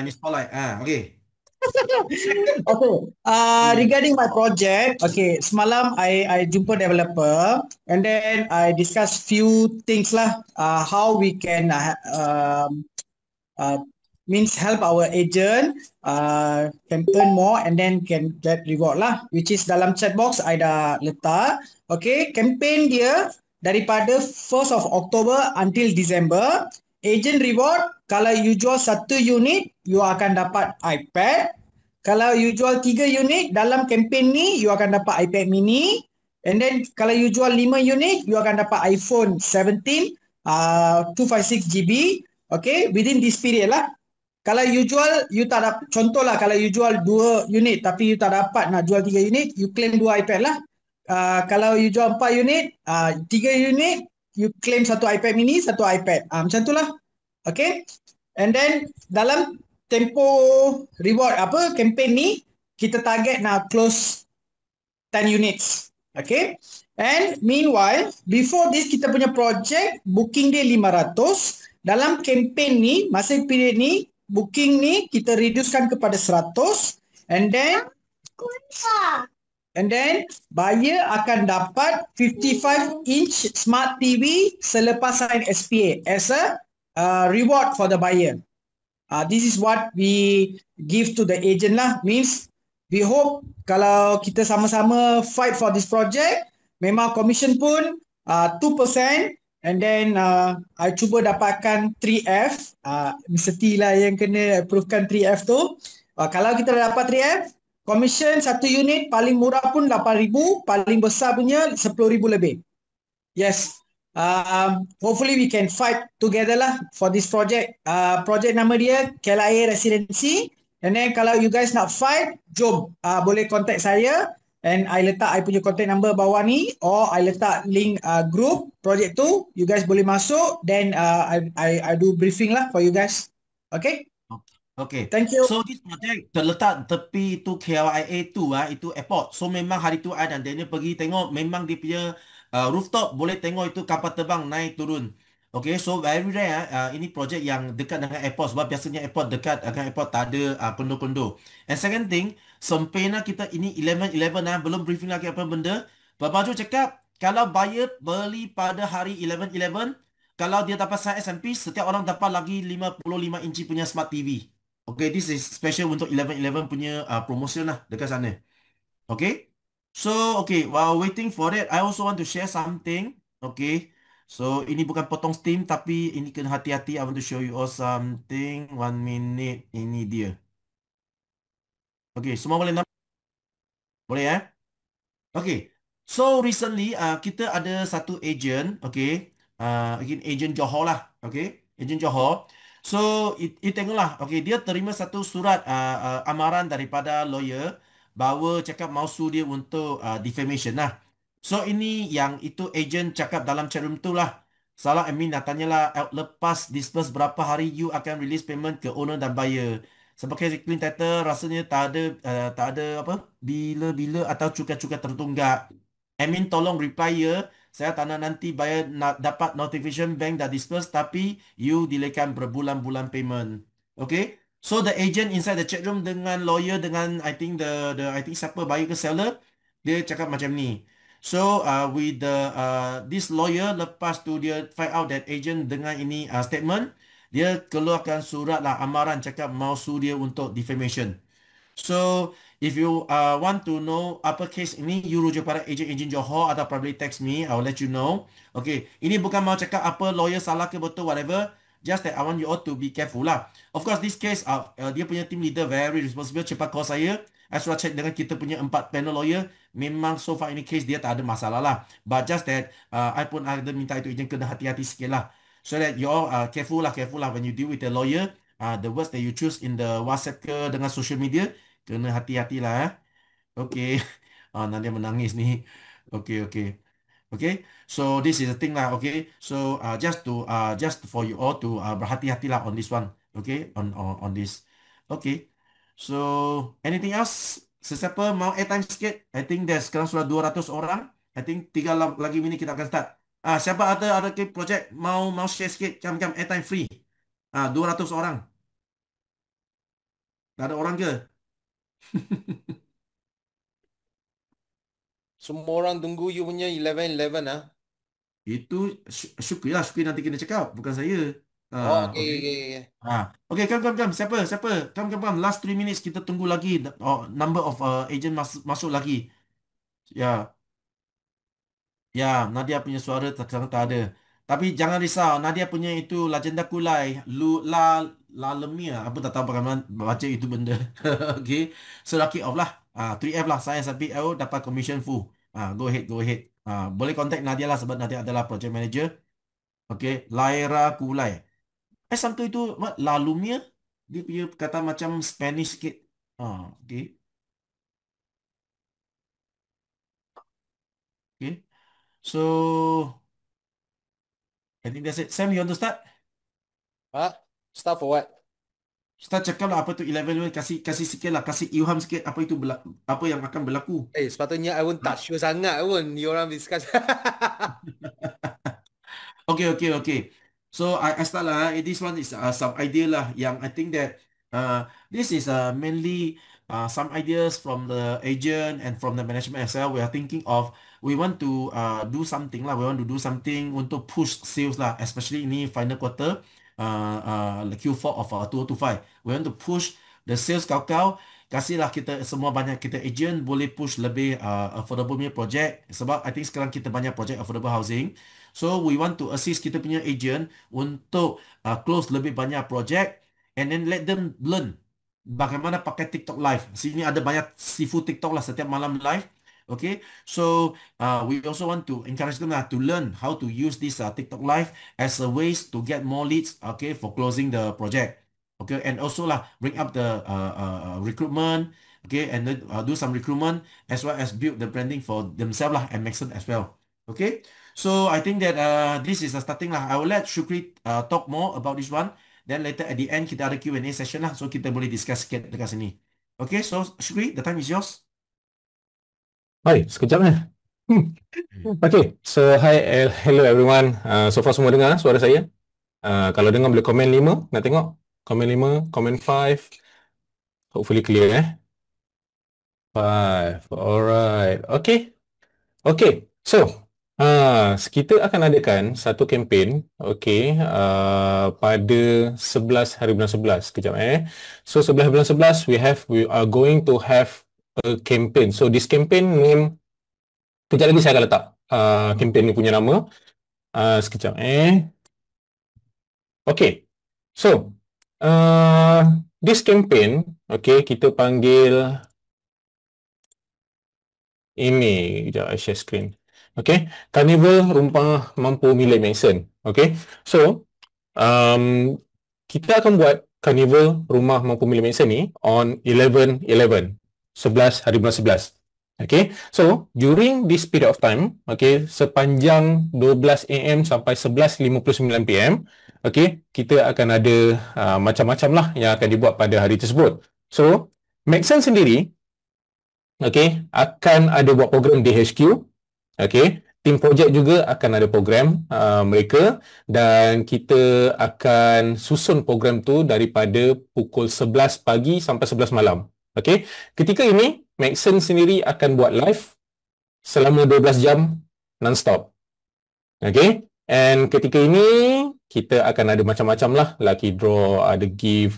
Ini spotlight. Okay. Second. Okay. Hmm. Regarding my project, okay, semalam I jumpa developer and then I discuss few things lah. How we can uh, means help our agent can earn more and then can get reward lah, which is dalam chat box I dah letak. Okay, campaign dia daripada 1st of October until December. Agent reward, kalau you jual satu unit you akan dapat iPad. Kalau you jual 3 unit dalam campaign ni you akan dapat iPad mini. And then kalau you jual 5 unit you akan dapat iPhone 17 256 GB. Okay, within this period lah. Kalau you jual, you tak dapat, contohlah kalau you jual 2 unit tapi you tak dapat nak jual 3 unit, you claim 2 iPad lah. Kalau you jual 4 unit, 3 unit, you claim satu iPad mini, satu iPad. Macam tu lah. Okay. And then dalam tempo reward campaign ni, kita target nak close 10 units. Okay. And meanwhile, before this kita punya project, booking dia 500. Dalam campaign ni, masa period ni, booking ni kita reducekan kepada 100 and then buyer akan dapat 55 inch smart TV selepas sign SPA as a reward for the buyer. This is what we give to the agent lah. Means we hope kalau kita sama-sama fight for this project, memang commission pun 2%. And then I cuba dapatkan 3F. Mr. T lah yang kena approvekan 3F tu. Kalau kita dah dapat 3F, commission satu unit paling murah pun 8,000, paling besar punya 10,000 lebih. Yes. Hopefully we can fight together lah for this project. Project nama dia KLIA Residency. And then kalau you guys nak fight, jom boleh contact saya. And I letak I punya contact number bawah ni, or I letak link group project tu. You guys boleh masuk. Then I do briefing lah for you guys. Okay. Okay. Thank you. So this project terletak tepi tu KLIA tu itu airport. So memang hari tu I dan Daniel pergi tengok, memang dia punya rooftop boleh tengok itu kapal terbang naik turun. Okay, so very rare ini projek yang dekat dengan airport, sebab biasanya airport dekat dengan airport tak ada kondo-kondo. And second thing, sempena kita ini 11-11 belum briefing lagi apa benda. Babaju cakap kalau buyer beli pada hari 11-11, kalau dia dapat sign SMP, setiap orang dapat lagi 55 inci punya smart TV. Okay, this is special untuk 11-11 punya promotion lah dekat sana. Okay, so okay, while waiting for that, I also want to share something. Okay, so ini bukan potong steam tapi ini kena hati-hati. I want to show you all something. 1 minute, ini dia. Okay, semua boleh nampak? Boleh Okay, so recently kita ada satu agent. Okay, again agent Johor lah. Okay, agent Johor. So tengoklah. Okay, dia terima satu surat amaran daripada lawyer bahawa cakap mau sue dia untuk defamation lah. So ini yang itu agent cakap dalam chat room tu lah. Salah admin nak tanyalah, lepas disperse berapa hari you akan release payment ke owner dan buyer. Sebagai clean title rasanya tak ada apa bila-bila atau cukai-cukai tertunggak. Admin tolong reply ya. Saya tak nak nanti buyer nak dapat notification bank dah disperse tapi you delaykan berbulan-bulan payment. Okay? So the agent inside the chat room dengan lawyer dengan I think siapa buyer ke seller, dia cakap macam ni. So with the this lawyer, lepas tu dia find out that agent dengan ini statement, dia keluarkan surat lah amaran cakap mau sue dia untuk defamation. So if you want to know apa case ini, you rujuk pada agent Johor atau probably text me, I will let you know. Okay, ini bukan mau cakap apa lawyer salah ke betul whatever. Just that I want you all to be careful lah. Of course this case dia punya team leader very responsible, cepat call saya. I sudah check dengan kita punya 4 panel lawyer. Memang so far ini case dia tak ada masalah lah. But just that I pun ada minta itu agent kena hati-hati sikit lah. So that you all careful lah when you deal with the lawyer. The words that you choose in the WhatsApp ke dengan social media, kena hati-hati lah. Okay. Nanti menangis ni. Okay. Okay. So this is the thing lah. Okay. So just for you all to berhati-hati lah on this one. Okay. On this. Okay. So anything else? Sesiapa mau airtime sikit? I think there's sekarang sudah 200 orang. I think 3 lagi minit kita akan start. Siapa ada projek mau share sikit? Jam airtime free. 200 orang. Tak ada orang ke? Semua orang tunggu you punya 11-11 ah. Itu Syukri lah. Syukri nanti kena cakap. Bukan saya. Oh, okay, Okay. okay, okay. Okay, come. Siapa? Come. Last 3 minutes kita tunggu lagi. Oh, number of agent masuk lagi. Ya. Ya, Nadia punya suara tak ada. Tapi jangan risau, Nadia punya itu Legenda Kulai, La Lemia, apa tak tahu bagaimana baca itu benda. Okay. So lucky off lah. 3F lah, saya sampai dapat commission full. Go ahead. Boleh contact Nadia lah sebab Nadia adalah project manager. Okay, Laira Kulai. Something itu La Lumia, dia punya kata macam Spanish sikit. Okay. Okay. So I think that's it. Sam, you want to start? Ah, start for what? Start cakap lah apa tu 11 kasih sikit lah, kasih ilham sikit apa itu apa yang akan berlaku. Sepatutnya I pun tak sure sangat pun you orang discuss. Okay. So I start lah. This one is some idea lah yang I think that this is mainly some ideas from the agent and from the management as well. We are thinking of we want to do something lah. We want to do something untuk push sales lah, especially ini final quarter Q4 of 2025. We want to push the sales kau. Kasihlah kita semua banyak kita agent boleh push lebih affordable punya project sebab I think sekarang kita banyak project affordable housing. So we want to assist kita punya agent untuk close lebih banyak project and then let them learn bagaimana pakai TikTok live. Sini ada banyak sifu TikTok lah setiap malam live. Okay, so we also want to encourage them to learn how to use this TikTok live as a ways to get more leads. Okay, for closing the project. Okay, and also lah bring up the recruitment. Okay, and then do some recruitment as well as build the branding for themselves lah and Maxon as well. Okay. So I think that this is a starting lah. I will let Shukri talk more about this one. Then later at the end kita ada Q&A session lah. So kita boleh discuss sikit dekat sini. Okay, so Shukri, the time is yours. Hai, sekejap eh. Okay, so hello everyone. So far semua dengar suara saya? Kalau dengar boleh komen 5, nak tengok? Komen 5, komen 5. Hopefully clear eh. 5, alright. Okay, so kita akan adakan satu kempen, okay, pada 11 hari bulan 11. Sekejap eh. So 11 bulan 11 we are going to have a campaign. So this campaign name, kejap lagi saya akan letak campaign ni punya nama. Sekejap eh. Okay, so this campaign, okay, kita panggil ini. Kejap, I share screen. Okay, Carnival Rumah Mampu Milik Maxon. Okay, so kita akan buat Carnival Rumah Mampu Milik Maxon ni on 11/11, 11 hari bulan 11. Okay, so during this period of time, okay, sepanjang 12 AM sampai 11:59 PM, okay, kita akan ada macam-macam lah yang akan dibuat pada hari tersebut. So Maxon sendiri, okay, akan ada buat program DHQ. Okay, tim projek juga akan ada program mereka, dan kita akan susun program tu daripada pukul 11 pagi sampai 11 malam. Okay, ketika ini Maxon sendiri akan buat live selama 12 jam non-stop. Okay, and ketika ini kita akan ada macam-macam lah, lucky draw, ada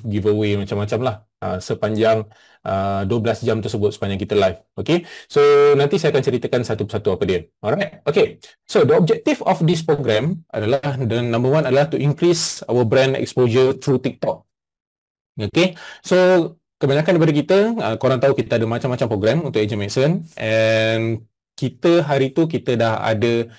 giveaway macam-macam lah sepanjang 12 jam tersebut, sepanjang kita live. Okay, so nanti saya akan ceritakan satu persatu apa dia. Alright, okay, so the objective of this program adalah, the number one adalah to increase our brand exposure through TikTok. Okay, so kebanyakan daripada kita, korang tahu kita ada macam-macam program untuk Agent Maxon, and kita hari tu kita dah ada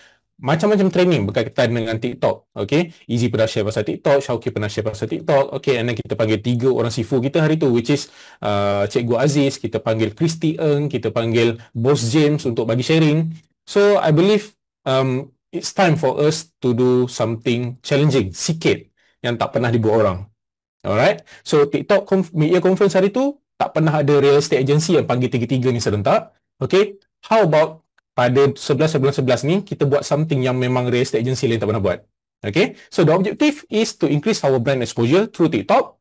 macam-macam training berkaitan dengan TikTok. Okay, Easy pernah share pasal TikTok, Syauqi pernah share pasal TikTok. Okay, and then kita panggil 3 orang sifu kita hari tu, which is Cikgu Aziz, kita panggil Christy Eng, kita panggil Boss James untuk bagi sharing. So I believe it's time for us to do something challenging sikit yang tak pernah dibuat orang. Alright, so TikTok media conference hari tu tak pernah ada real estate agency yang panggil tiga-tiga ni serentak. Okay, how about pada 11 bulan 11 ni kita buat something yang memang real estate agency lain tak pernah buat. Okay, so the objective is to increase our brand exposure through TikTok,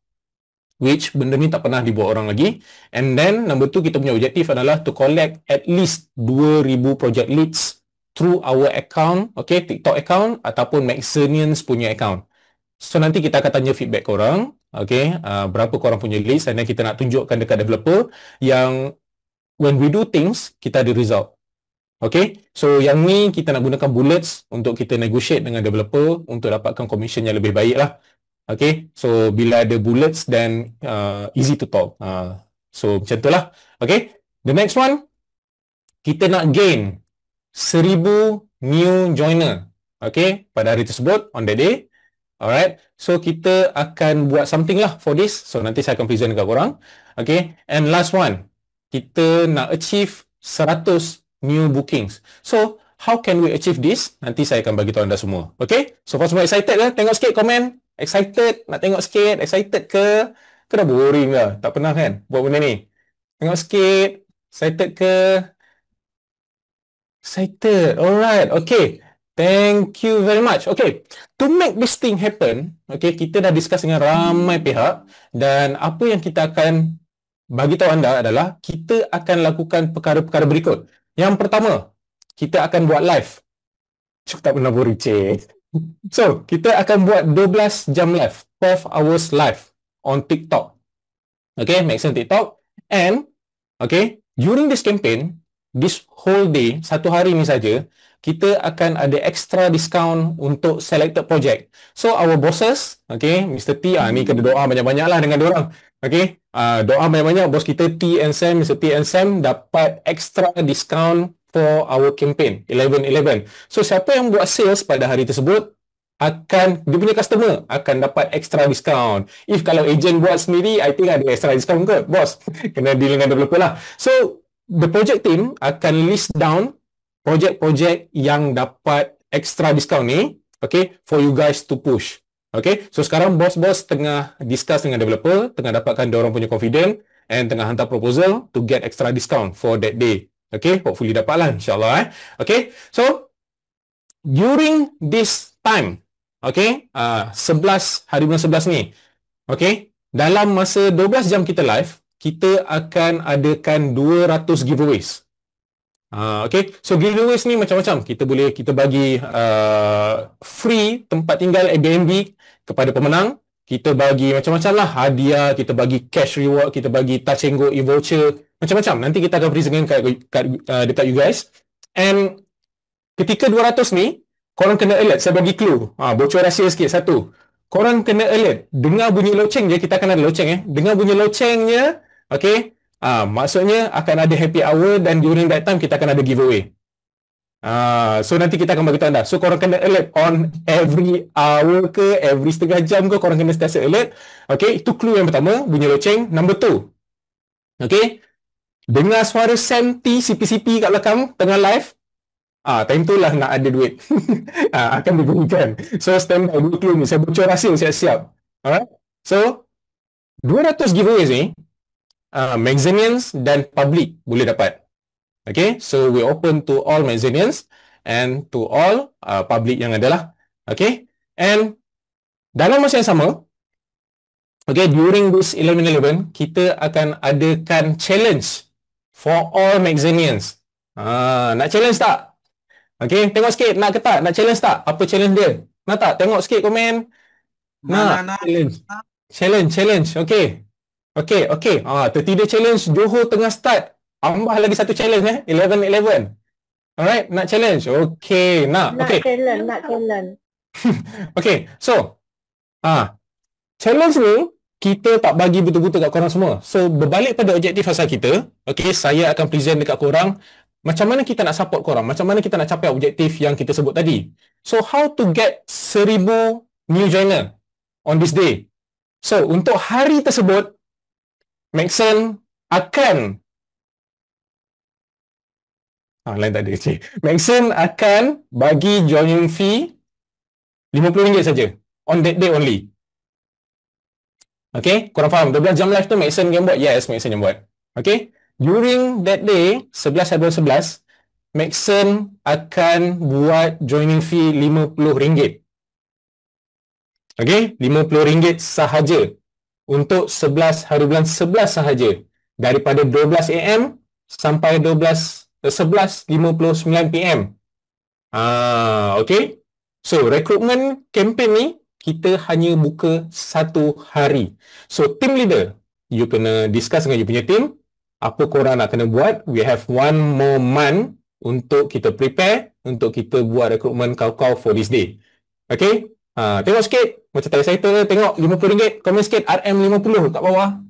which benda ni tak pernah dibuat orang lagi. And then number 2, kita punya objektif adalah to collect at least 2,000 project leads through our account, okay, TikTok account ataupun Maxenians punya account. So nanti kita akan tanya feedback korang, okay, berapa korang punya leads, and then kita nak tunjukkan dekat developer yang when we do things, kita ada result. Okay, so yang ni kita nak gunakan bullets untuk kita negotiate dengan developer untuk dapatkan commission yang lebih baik lah. Okay, so bila ada bullets then easy to talk. So macam tu lah. Okay, the next one, kita nak gain 1,000 new joiner. Okay, pada hari tersebut, on that day. Alright, so kita akan buat something lah for this. So nanti saya akan present dekat korang. Okay, and last one, kita nak achieve 100 new bookings. So how can we achieve this? Nanti saya akan bagi tahu anda semua. Okay, so for semua excited ke? Tengok sikit komen. Excited? Nak tengok sikit? Excited ke? Ke dah boring lah? Tak pernah kan buat benda ni? Tengok sikit. Excited ke? Excited. Alright, okay. Thank you very much. Okay, to make this thing happen, okay, kita dah discuss dengan ramai pihak dan apa yang kita akan bagi tahu anda adalah kita akan lakukan perkara-perkara berikut. Yang pertama, kita akan buat live. Tak pernah boring, cik. So, kita akan buat 12 jam live, 12 hours live on TikTok. Okay, Maxen TikTok. And, okay, during this campaign, this whole day, satu hari ni saja, kita akan ada extra discount untuk selected project. So, our bosses, okay, Mr. T, ni kena doa banyak-banyak lah dengan diorang. Okay, doa banyak-banyak, bos kita T and Sam, Mr. T and Sam dapat extra discount for our campaign, 11-11. So, siapa yang buat sales pada hari tersebut, akan, dia punya customer akan dapat extra discount. If kalau agent buat sendiri, I think ada extra discount ke, bos? Kena deal dengan developer lah. So, the project team akan list down projek-projek yang dapat extra discount ni, okay, for you guys to push. Okay, so sekarang bos-bos tengah discuss dengan developer, tengah dapatkan diorang punya confident and tengah hantar proposal to get extra discount for that day. Okay, hopefully dapat lah, insyaAllah. Okay, so during this time, okay, 11 hari bulan 11 ni, okay, dalam masa 12 jam kita live, kita akan adakan 200 giveaways. Okay, so giveaways ni macam-macam. Kita bagi free tempat tinggal Airbnb kepada pemenang. Kita bagi macam-macam lah hadiah, kita bagi cash reward, kita bagi touch and go e-voucher, macam-macam. Nanti kita akan presentkan dekat you guys. And ketika 200 ni, korang kena alert. Saya bagi clue. Bocor rahsia sikit. Satu, korang kena alert. Dengar bunyi loceng je, kita akan ada loceng. Dengar bunyi locengnya, okay, maksudnya akan ada happy hour dan during that time kita akan ada giveaway. So nanti kita akan bagi tahu anda. So korang kena alert on every hour ke, every setengah jam ke, korang kena sentiasa alert. Okay, itu clue yang pertama, bunyi loceng. Number 2, okay, dengar suara Sam T CP-CP kat belakang tengah live. Time tu lah nak ada duit. Akan diberikan. So stand by dulu clue ni. Saya bocor rahsia, siap-siap. Alright. So 200 giveaways ni Maxenians dan public boleh dapat. Okay, so we open to all Maxenians and to all public yang ada lah. Okay, and dalam masa yang sama, okay, during this 11-11, kita akan adakan challenge for all Maxenians. Nak challenge tak? Okay, tengok sikit, nak ke tak? Nak challenge tak? Apa challenge dia? Nak tak? Tengok sikit komen. Nak. Challenge. Okay. Okay. 30 day challenge, Johor tengah start. Tambah lagi satu challenge 11-11. Alright, nak challenge. Okay, nak. Okay. Nak challenge. Okay, so challenge ni kita tak bagi betul-betul kat korang semua. So, berbalik pada objektif asal kita, okay, saya akan present dekat korang macam mana kita nak support korang, macam mana kita nak capai objektif yang kita sebut tadi. So, how to get 1,000 new joiner on this day. So, untuk hari tersebut, Maxen akan lain tak ada. Maxen akan bagi joining fee RM50 saja. On that day only. Okay, korang faham? 12 jam live tu Maxen yang buat? Yes, Maxen yang buat. Okay, during that day, 11 hari 11, Maxen akan buat joining fee RM50. Okay, RM50 sahaja untuk 11 hari bulan 11 sahaja. Daripada 12 AM sampai 11:59 PM. Okay. So, recruitment campaign ni kita hanya buka 1 hari. So, team leader, you kena discuss dengan you punya team. Apa korang nak kena buat. We have 1 more month untuk kita prepare, untuk kita buat recruitment kau-kau for this day. Okay. Tengok sikit. Macam tadi saya tengok RM50. Komen sikit. RM50 kat bawah.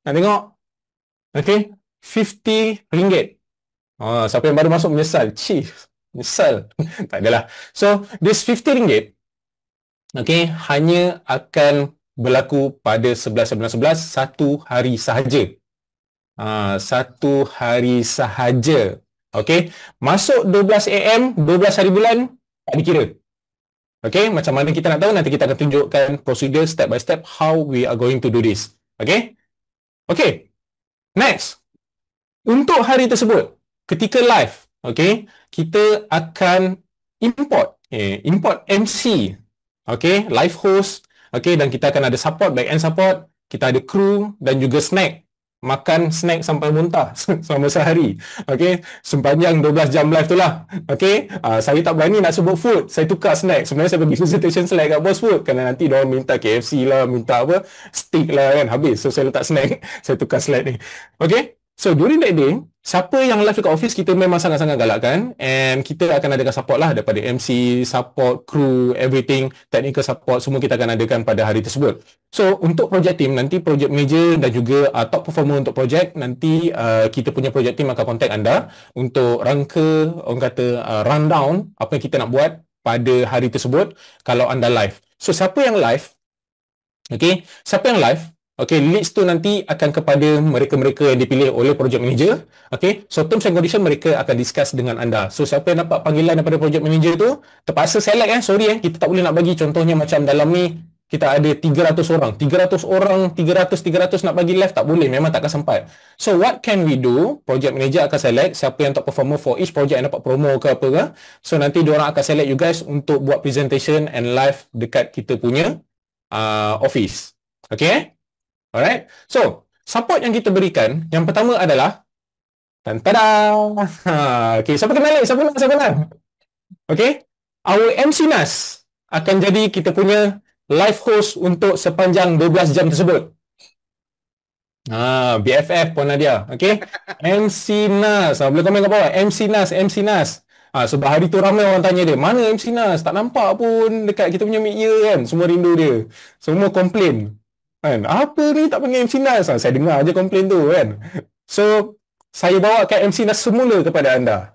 Nak tengok. Okay. RM50. Siapa yang baru masuk menyesal. Menyesal. Tak adalah. So, this RM50, okay, hanya akan berlaku pada 11/11, 1 hari sahaja. 1 hari sahaja. Okay. Masuk 12 AM, 12 hari bulan, tak dikira. Okay. Macam mana kita nak tahu? Nanti kita akan tunjukkan prosedur step by step how we are going to do this. Okay. Okay. Next. Untuk hari tersebut, ketika live, okay, kita akan import MC, okay, live host, okay, dan kita akan ada support, back end support, kita ada crew dan juga snack. Makan snack sampai muntah selama sehari. Okay, sepanjang 12 jam live tu lah. Okay, saya tak berani nak sebut food, saya tukar snack. Sebenarnya saya pergi presentation snack kat Boss Food, kerana nanti diorang minta KFC lah, minta apa, steak lah kan, habis. So saya letak snack, saya tukar snack ni. Okay, so during that day, siapa yang live dekat office, kita memang sangat-sangat galakkan, and kita akan adakan support lah daripada MC, support, crew, everything, technical support, semua kita akan adakan pada hari tersebut. So, untuk project team, nanti project manager dan juga top performer untuk project, nanti kita punya project team akan contact anda untuk rangka, orang kata, rundown apa yang kita nak buat pada hari tersebut kalau anda live. So, siapa yang live, okay, siapa yang live, okay, leads tu nanti akan kepada mereka-mereka yang dipilih oleh project manager. Okay, so terms and condition mereka akan discuss dengan anda. So, siapa yang dapat panggilan daripada project manager tu, terpaksa select sorry kita tak boleh nak bagi. Contohnya macam dalam ni, kita ada 300 orang. 300 nak bagi live, tak boleh. Memang takkan sempat. So, what can we do? Project manager akan select siapa yang top performer for each project yang dapat promo ke apa ke. So, nanti diorang akan select you guys untuk buat presentation and live dekat kita punya office. Okay? Alright. So, support yang kita berikan, yang pertama adalah tan-tada. Okay, siapa kenal? Siapa kenal? Okay. Our MC Nas akan jadi kita punya live host untuk sepanjang 12 jam tersebut. BFF Puan Nadia. Okay. MC Nas. Boleh komen kat bawah. MC Nas. Sebab hari tu ramai orang tanya dia, mana MC Nas? Tak nampak pun dekat kita punya mid-year kan. Semua rindu dia. Semua komplain. Kan? Apa ni tak panggil MC Nas? Saya dengar je komplain tu kan. So, saya bawakan MC Nas semula kepada anda.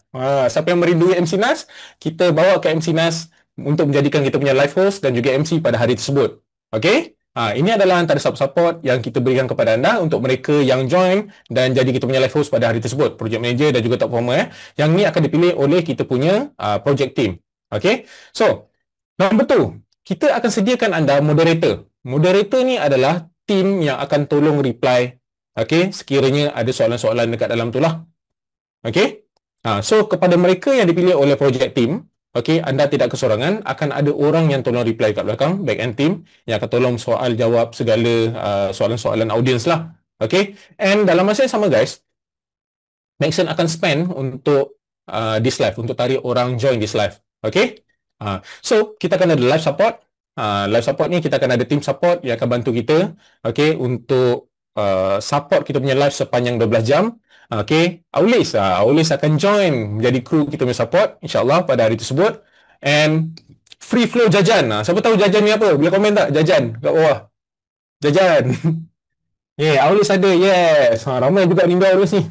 Siapa yang merindui MC Nas, kita bawa ke MC Nas untuk menjadikan kita punya live host dan juga MC pada hari tersebut. Okay? Ini adalah antara support yang kita berikan kepada anda untuk mereka yang join dan jadi kita punya live host pada hari tersebut. Project manager dan juga top performer. Yang ni akan dipilih oleh kita punya project team. Okay? So, nombor 2, kita akan sediakan anda moderator. Moderator ni adalah team yang akan tolong reply, okay, sekiranya ada soalan-soalan dekat dalam tu lah. Okay? So, kepada mereka yang dipilih oleh project team, okay, anda tidak kesorangan, akan ada orang yang tolong reply kat belakang, back end team, yang akan tolong soal jawab segala soalan-soalan audience lah. Okay? And dalam masa yang sama guys, Maxon akan spend untuk this live, untuk tarik orang join this live. Okay? So, kita akan ada live support. Live support ni kita akan ada team support yang akan bantu kita, okay, untuk support kita punya live sepanjang 12 jam. Okay, Aulis akan join menjadi kru kita punya support insyaAllah pada hari tersebut. And free flow jajan. Siapa tahu jajan ni apa? Boleh komen tak? Jajan kat bawah. Jajan. Yeah, Aulis ada. Yes. Ramai juga rindu Aulis ni.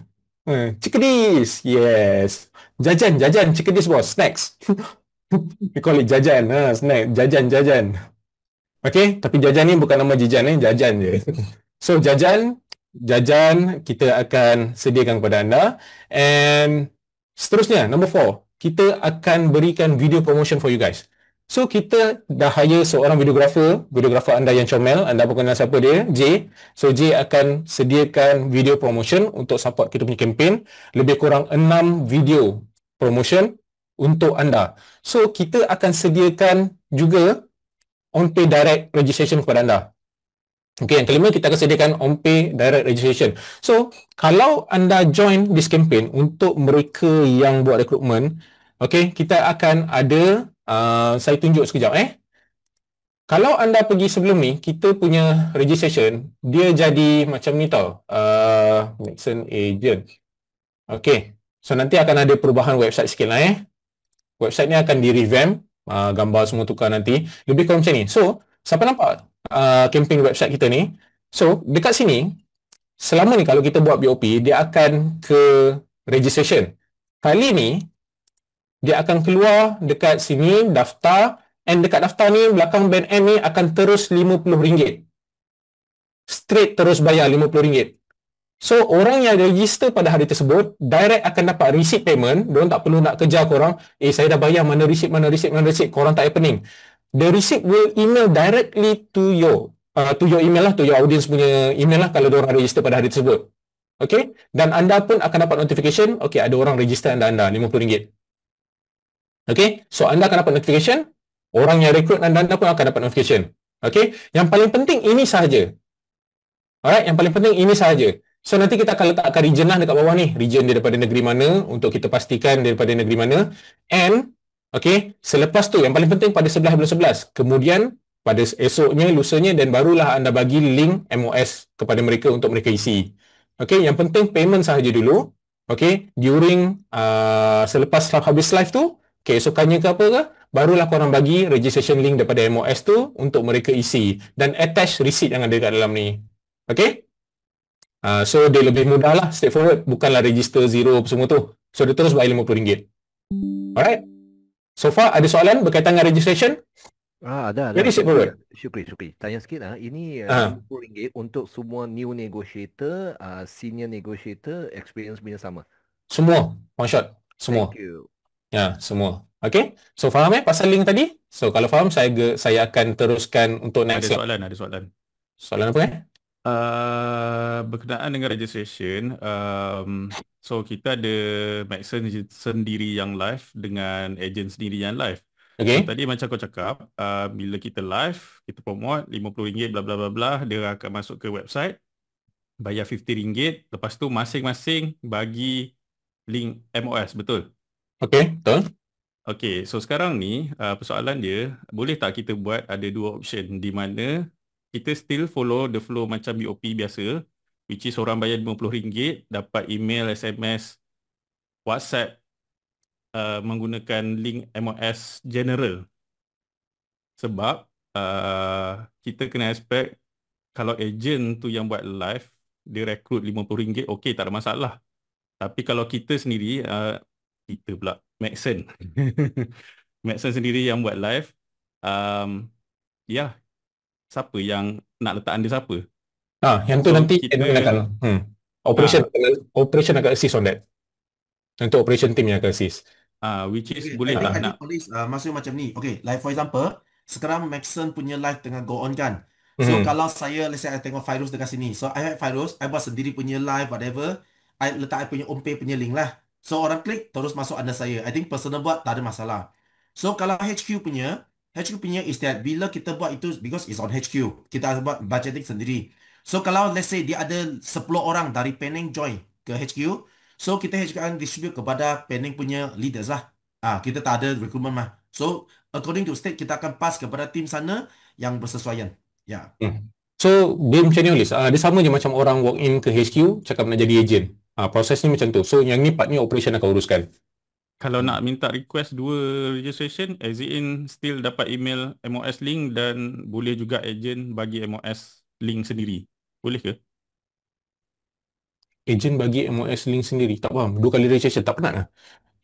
Cikadis. Yes. Jajan. Cikadis bos. Snacks. We call it jajan. Snack. Jajan. Okay. Tapi jajan ni bukan nama jajan jajan je. So, jajan kita akan sediakan kepada anda. And seterusnya, number 4, kita akan berikan video promotion for you guys. So, kita dah hire seorang videographer anda yang comel, anda pun kenal siapa dia, J. So, J akan sediakan video promotion untuk support kita punya campaign. Lebih kurang 6 video promotion untuk anda. So, kita akan sediakan juga on-pay direct registration kepada anda. Okay, yang kelima kita akan sediakan on-pay direct registration. So, kalau anda join this campaign untuk mereka yang buat recruitment, okay, kita akan ada, saya tunjuk sekejap Kalau anda pergi sebelum ni, kita punya registration, dia jadi macam ni tau. Nixon Agent. Okay, so nanti akan ada perubahan website sikit lah Website ni akan di-revamp, gambar semua tukar nanti. Lebih kurang macam ni. So, siapa nampak campaign website kita ni? So, dekat sini, selama ni kalau kita buat BOP, dia akan ke registration. Kali ni, dia akan keluar dekat sini, daftar, and dekat daftar ni, belakang band M ni akan terus RM50. Straight terus bayar RM50. So, orang yang register pada hari tersebut, direct akan dapat receipt payment. Diorang tak perlu nak kejar korang, saya dah bayar, mana receipt, korang tak happening. The receipt will email directly to your email lah, to your audience punya email lah kalau diorang register pada hari tersebut. Okay? Dan anda pun akan dapat notification, okay, ada orang register anda RM50. Okay? So, anda akan dapat notification, orang yang rekrut anda pun akan dapat notification. Okay? Yang paling penting ini sahaja. Alright? Yang paling penting ini sahaja. So, nanti kita akan letakkan region lah dekat bawah ni. Region dia daripada negeri mana, untuk kita pastikan daripada negeri mana. And, okay, selepas tu, yang paling penting pada 11 bulan 11. Kemudian, pada esoknya, lusanya, dan barulah anda bagi link MOS kepada mereka untuk mereka isi. Okay, yang penting payment sahaja dulu. Okay, during, selepas habis live tu, okay, esokannya ke apa ke, barulah korang bagi registration link daripada MOS tu untuk mereka isi. Dan attach receipt yang ada dekat dalam ni. Okay? So dia lebih mudah lah, straightforward, bukanlah register zero semua tu. So dia terus bayar RM50. Alright. So far ada soalan berkaitan dengan registration? Ada. Very straightforward. Syukri. Tanya sikit ini RM50 untuk semua new negotiator, senior negotiator, experience punya sama. Semua, one shot. Semua. Thank you. Ya, semua. Okay. So faham pasal link tadi? So kalau faham, saya akan teruskan untuk next. Ada soalan. Soalan apa berkenaan dengan registration, so kita ada Maxon sendiri yang live dengan agent sendiri yang live. Okay. So, tadi macam kau cakap, bila kita live, kita promote RM50 bla bla bla bla, dia akan masuk ke website, bayar RM50, lepas tu masing-masing bagi link MOS, betul? Okay, betul. Okay, so sekarang ni persoalan dia, boleh tak kita buat ada dua option di mana kita still follow the flow macam BOP biasa, which is orang bayar RM50, dapat email, SMS, WhatsApp menggunakan link MOS general. Sebab kita kena expect kalau agent tu yang buat live, dia rekrut RM50, okey, tak ada masalah. Tapi kalau kita sendiri, kita pula, Maxon Maxon sendiri yang buat live, siapa yang nak letak anda siapa? Yang tu so, nanti kita akan operation akan assist on that. Untuk operation team yang akan assist. Which is boleh tak nak maksudnya macam ni. Okay, like for example, sekarang Maxon punya live tengah go on kan. So kalau saya, let's say I tengok Fairuz dekat sini. So I have Fairuz, I buat sendiri punya live whatever. I letak I punya on-pay punya link lah. So orang klik terus masuk anda saya. I think personal buat tak ada masalah. So kalau HQ punya is that bila kita buat itu, because it's on HQ, kita buat budgeting sendiri. So kalau let's say dia ada 10 orang dari Penang join ke HQ, so kita HQ akan distribute kepada Penang punya leaders lah. Kita tak ada recruitment mah. So according to state, kita akan pass kepada tim sana yang bersesuaian. Ya. So dia macam ni, Olis. Dia sama je macam orang walk in ke HQ cakap nak jadi agent. Prosesnya macam tu. So yang ni part ni operation akan uruskan. Kalau nak minta request dua registration, as in still dapat email MOS link dan boleh juga agent bagi MOS link sendiri. Boleh ke? Agent bagi MOS link sendiri. Tak faham. 2 kali registration. Tak penat lah.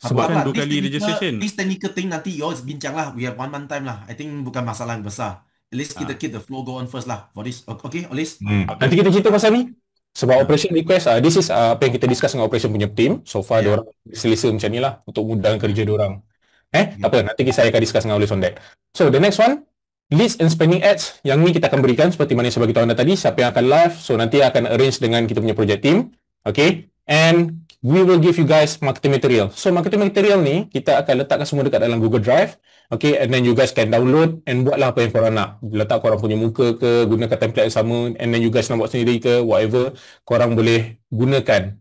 Sebab kan 2 kali registration. This technical thing nanti yours bincang lah. We have 1 month time lah. I think bukan masalah yang besar. At least kita keep the flow go on first lah for this. Okay, Olis? Nanti kita cerita pasal ni. Sebab operation request, this is apa yang kita discuss dengan operation punya team. So far, diorang selesa macam ni lah untuk mudahkan kerja diorang. Tak apa, nanti saya akan discuss dengan Olis on that. So, the next one, leads and spending ads. Yang ni kita akan berikan seperti mana saya bagi tahu anda tadi, siapa yang akan live. So, nanti akan arrange dengan kita punya project team. Okay. And we will give you guys marketing material. So marketing material ni kita akan letakkan semua dekat dalam Google Drive. Okay, and then you guys can download and buatlah apa yang korang nak. Letak korang punya muka ke, gunakan template yang sama, and then you guys nak buat sendiri ke, whatever, korang boleh gunakan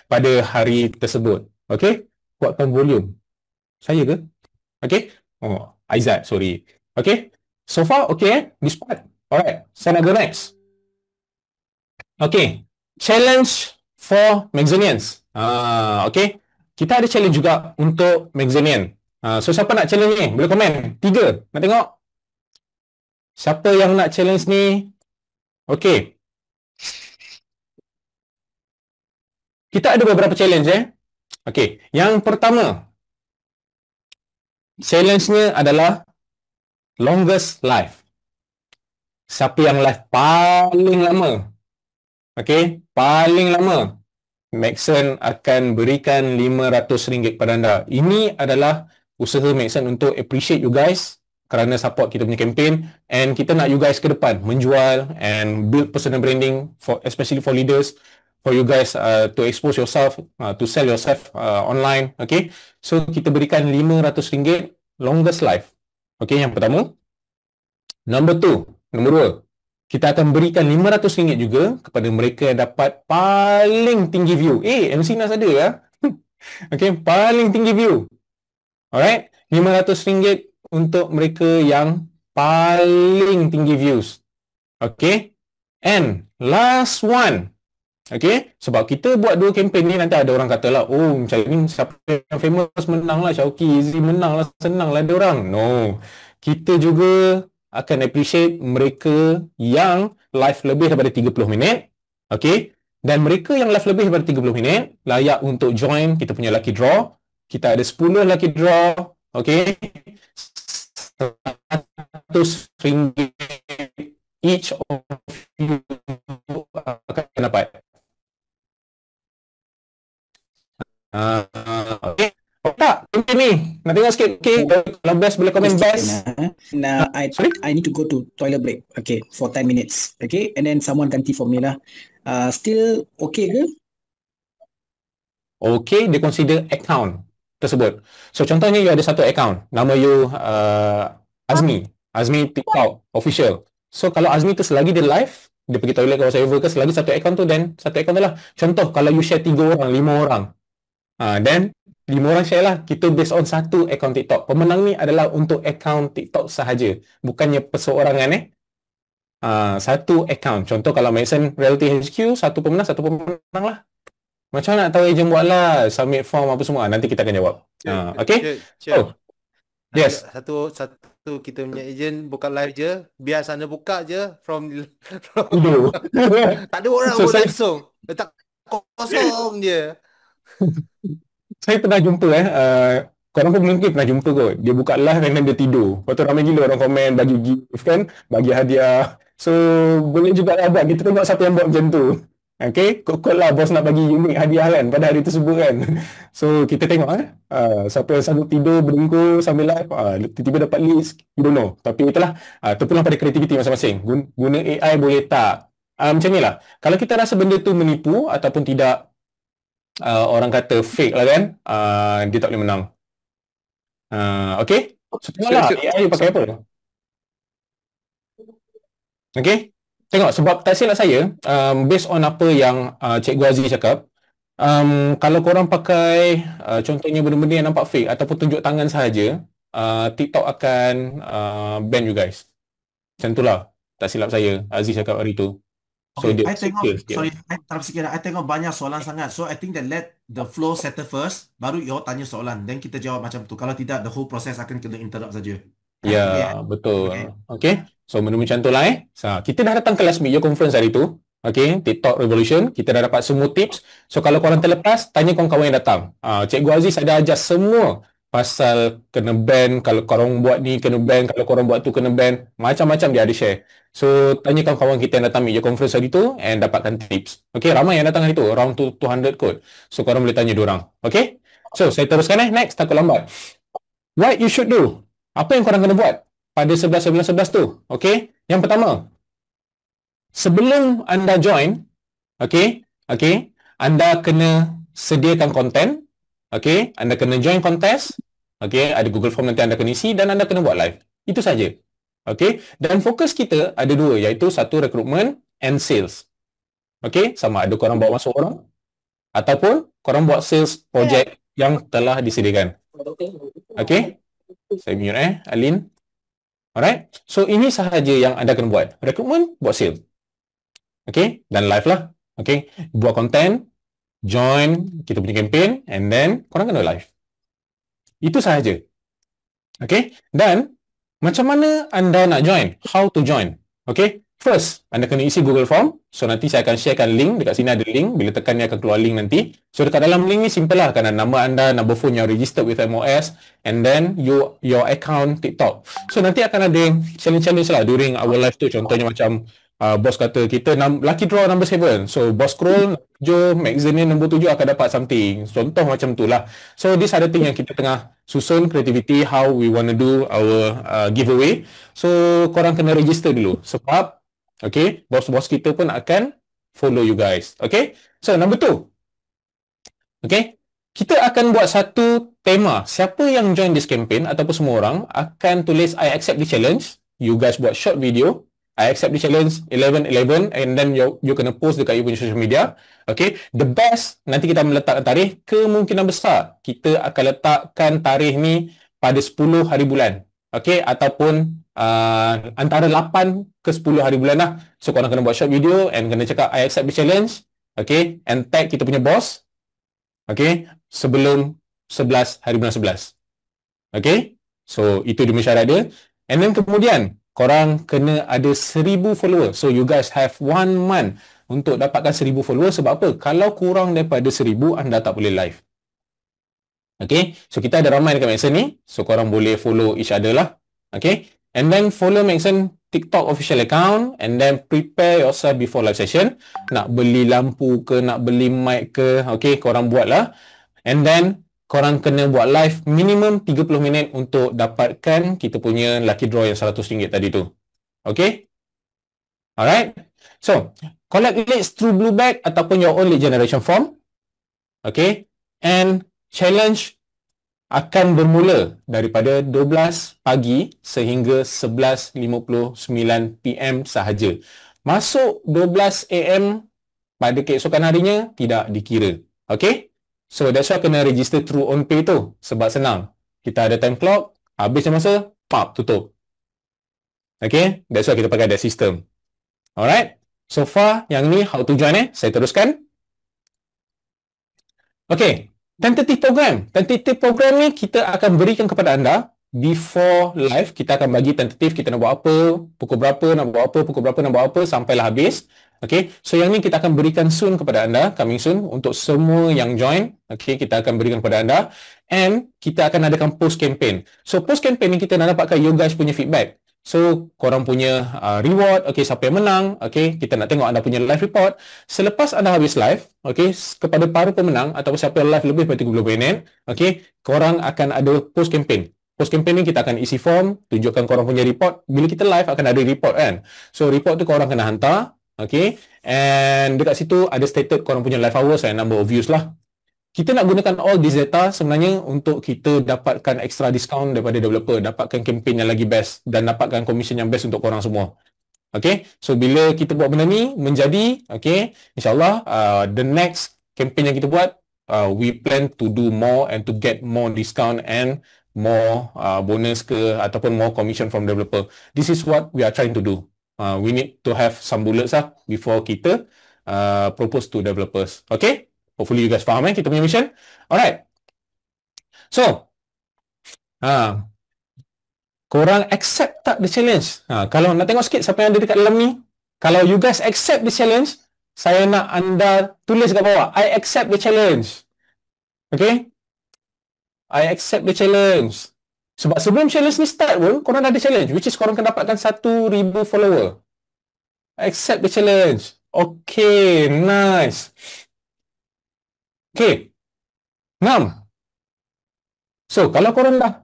pada hari tersebut. Okay, kuatkan volume. Saya ke? Okay. Oh, Aizat, sorry. Okay, so far okay this part. Alright, so nak go next. Okay, challenge for Maxonians. Okay, kita ada challenge juga untuk Maxonian. So siapa nak challenge ni? Boleh komen. 3. Nak tengok? Siapa yang nak challenge ni? Okay. Kita ada beberapa challenge Okay. Yang pertama, challenge-nya adalah longest live. Siapa yang live paling lama? Okay, paling lama, Maxon akan berikan RM500 kepada anda. Ini adalah usaha Maxon untuk appreciate you guys kerana support kita punya campaign, and kita nak you guys ke depan menjual and build personal branding for especially for leaders, for you guys to expose yourself, to sell yourself online. Okay, so kita berikan RM500 longest live. Okay, yang pertama. Nombor 2, kita akan berikan RM500 juga kepada mereka yang dapat paling tinggi view. MC Nas ada ya. Okay, paling tinggi view. Alright, RM500 untuk mereka yang paling tinggi views. Okay, and last one. Okay, sebab kita buat 2 campaign ni, nanti ada orang kata lah, oh macam ni siapa yang famous menang lah, Syauqi, Izzy menang lah, senang lah ada orang. No, kita juga akan appreciate mereka yang live lebih daripada 30 minit. Okay, dan mereka yang live lebih daripada 30 minit layak untuk join kita punya lucky draw. Kita ada 10 lucky draw. Okay, RM100 each of you akan dapat. Okay, tak, ni nak tengok sikit. Okay, kalau best boleh komen best. Nah, I need to go to toilet break. Okay, for 10 minutes. Okay, and then someone ganti for me lah. Still okay ke? Okay, dia consider account tersebut. So contohnya you ada satu account, nama you Azmi TikTok official. So kalau Azmi tu selagi dia live, dia pergi toilet ke whatever ke, selagi satu account tu, then satu account tu lah. Contoh kalau you share 3 orang, 5 orang, then 5 orang share lah. Kita based on satu account TikTok. Pemenang ni adalah untuk account TikTok sahaja, bukannya perseorangan satu account. Contoh kalau Maxon Reality HQ, satu pemenang lah. Macam mana nak tahu ejen buat lah, submit form apa semua, nanti kita akan jawab. Okay, so yes, Satu kita punya ejen buka live je, biar sana buka je from tak ada orang So, pun langsung. Letak kosong je. saya pernah jumpa korang pun mungkin pernah jumpa kot. Dia buka live and then dia tidur. Lepas tu ramai gila orang komen, bagi gift kan, bagi hadiah. So boleh juga abang kita tengok siapa yang buat macam tu. Okay, kot lah bos nak bagi unik hadiah kan pada hari tersebut kan. So kita tengok siapa yang sanggup tidur berdengkur sambil live, tiba-tiba dapat list, you don't know. Tapi itulah, terpulang pada kreativiti masing-masing. Guna AI boleh tak? Macam ni lah. Kalau kita rasa benda tu menipu ataupun tidak, orang kata fake lah kan, dia tak boleh menang. Okay, so tengoklah AI pakai apa. Okay, tengok sebab tak silap saya, based on apa yang Cikgu Aziz cakap, kalau korang pakai contohnya benda-benda yang nampak fake ataupun tunjuk tangan sahaja, TikTok akan ban you guys. Macam itulah, tak silap saya, Aziz cakap hari tu. So Okay, dia I tengok, secure sikit. sorry, I terap sikit. I tengok banyak soalan sangat. So I think that let the flow settle first, baru you tanya soalan, then kita jawab macam tu. Kalau tidak, the whole process akan kena interrupt saja. Ya, Okay. betul. Okay. Okay, so benda macam tu lah kita dah datang kelas media conference hari tu. Okay, TikTok Revolution, kita dah dapat semua tips. So kalau korang terlepas, tanya kawan-kawan yang datang. Cikgu Aziz ada ajar semua pasal kena ban, kalau korang buat ni kena ban, kalau korang buat tu kena ban, macam-macam dia ada share. So tanya kawan-kawan kita yang datang media conference hari tu and dapatkan tips. Okay, ramai yang datang hari tu, around 200 kot. So korang boleh tanya diorang. Okay, so saya teruskan next, takut lambat. What you should do, apa yang korang kena buat pada 11 tu? Okay, yang pertama, sebelum anda join, okay, anda kena sediakan konten. Okay, anda kena join contest. Okay, ada Google Form nanti anda kena isi dan anda kena buat live. Itu saja. Okay, dan fokus kita ada dua, iaitu satu recruitment and sales. Okay, sama ada korang bawa masuk orang ataupun korang buat sales project yang telah disediakan. Okay, saya mute Alin. Alright, so ini sahaja yang anda kena buat. Recruitment, buat sales. Okay, dan live lah. Okay, buat content, join kita punya campaign, and then korang kena live. Itu sahaja. Okay, dan macam mana anda nak join? How to join? Okay, first, anda kena isi Google Form. So, nanti saya akan sharekan link. Dekat sini ada link. Bila tekan ni akan keluar link nanti. So, dekat dalam link ni simple lah. Kerana nama anda, number phone yang registered with MOS, and then your account TikTok. So, nanti akan ada challenge-challenge lah during our live tu. Contohnya macam bos kata kita lucky draw number 7. So, bos scroll 7, magazine nombor 7 akan dapat something. Contoh macam tu lah. So, this ada thing yang kita tengah susun creativity, how we want to do our giveaway. So, korang kena register dulu. Sebab okay, bos-bos kita pun akan follow you guys. Okay, so number 2. Okay, kita akan buat satu tema. Siapa yang join this campaign ataupun semua orang akan tulis I accept the challenge. You guys buat short video. I accept the challenge 11-11 and then you kena post dekat you punya social media. Okay, the best nanti kita meletakkan tarikh. Kemungkinan besar kita akan letakkan tarikh ni pada 10 hari bulan. Okay, ataupun antara 8 ke 10 hari bulan lah. So, korang kena buat short video and kena cakap I accept the challenge. Okay, and tag kita punya boss. Okay, sebelum 11 hari bulan 11. Okay, so itu dia syarat dia. And then kemudian, korang kena ada 1000 follower. So, you guys have 1 month untuk dapatkan 1000 follower. Sebab apa? Kalau kurang daripada 1000, anda tak boleh live. Okay, so kita ada ramai dekat Maxon ni. So, korang boleh follow each other lah. Okay, and then follow Maxon TikTok official account and then prepare yourself before live session. Nak beli lampu ke, nak beli mic ke, okay, korang buat lah. And then, korang kena buat live minimum 30 minit untuk dapatkan kita punya lucky draw yang RM100 tadi tu. Okay? Alright? So, collect leads through Blue Bag ataupun your own lead generation form. Okay? And challenge akan bermula daripada 12 pagi sehingga 11.59 PM sahaja. Masuk 12 AM pada keesokan harinya tidak dikira. Okay? So, that's why kena register through OnPay tu. Sebab senang. Kita ada time clock, habisnya masa, tutup. Okay? That's why kita pakai that system. Alright? So far, yang ni how to join saya teruskan. Okay. Tentative program. Tentative program ni kita akan berikan kepada anda before live. Kita akan bagi tentative kita nak buat apa, pukul berapa nak buat apa, pukul berapa nak buat apa sampailah habis. Okay, so yang ni kita akan berikan soon kepada anda, coming soon untuk semua yang join. Okay, kita akan berikan kepada anda and kita akan adakan post campaign. So post campaign ni kita nak dapatkan you guys punya feedback. So korang punya reward, okay, siapa yang menang, okay, kita nak tengok anda punya live report. Selepas anda habis live, okay, kepada para pemenang ataupun siapa yang live lebih daripada 30 minit, okay, korang akan ada post campaign. Post campaign ni kita akan isi form, tunjukkan korang punya report. Bila kita live akan ada report kan. So report tu korang kena hantar. Okay, and dekat situ ada stated korang punya live hours and number of views lah. Kita nak gunakan all this data sebenarnya untuk kita dapatkan extra discount daripada developer, dapatkan campaign yang lagi best dan dapatkan commission yang best untuk korang semua. Okay, so bila kita buat benda ni menjadi, okay, insyaAllah the next campaign yang kita buat, we plan to do more and to get more discount and more bonus ke ataupun more commission from developer. This is what we are trying to do. We need to have some bullets lah before kita propose to developers. Okay? Hopefully you guys faham kita punya mission. Alright. So, korang accept tak the challenge? Kalau nak tengok sikit siapa yang ada dekat dalam ni. Kalau you guys accept the challenge, saya nak anda tulis kat bawah, I accept the challenge. Okay? I accept the challenge. Sebab sebelum challenge ni start pun, korang dah ada challenge, which is korang akan dapatkan 1,000 follower. Accept the challenge. Okay, nice. Okay. 6. So, kalau korang dah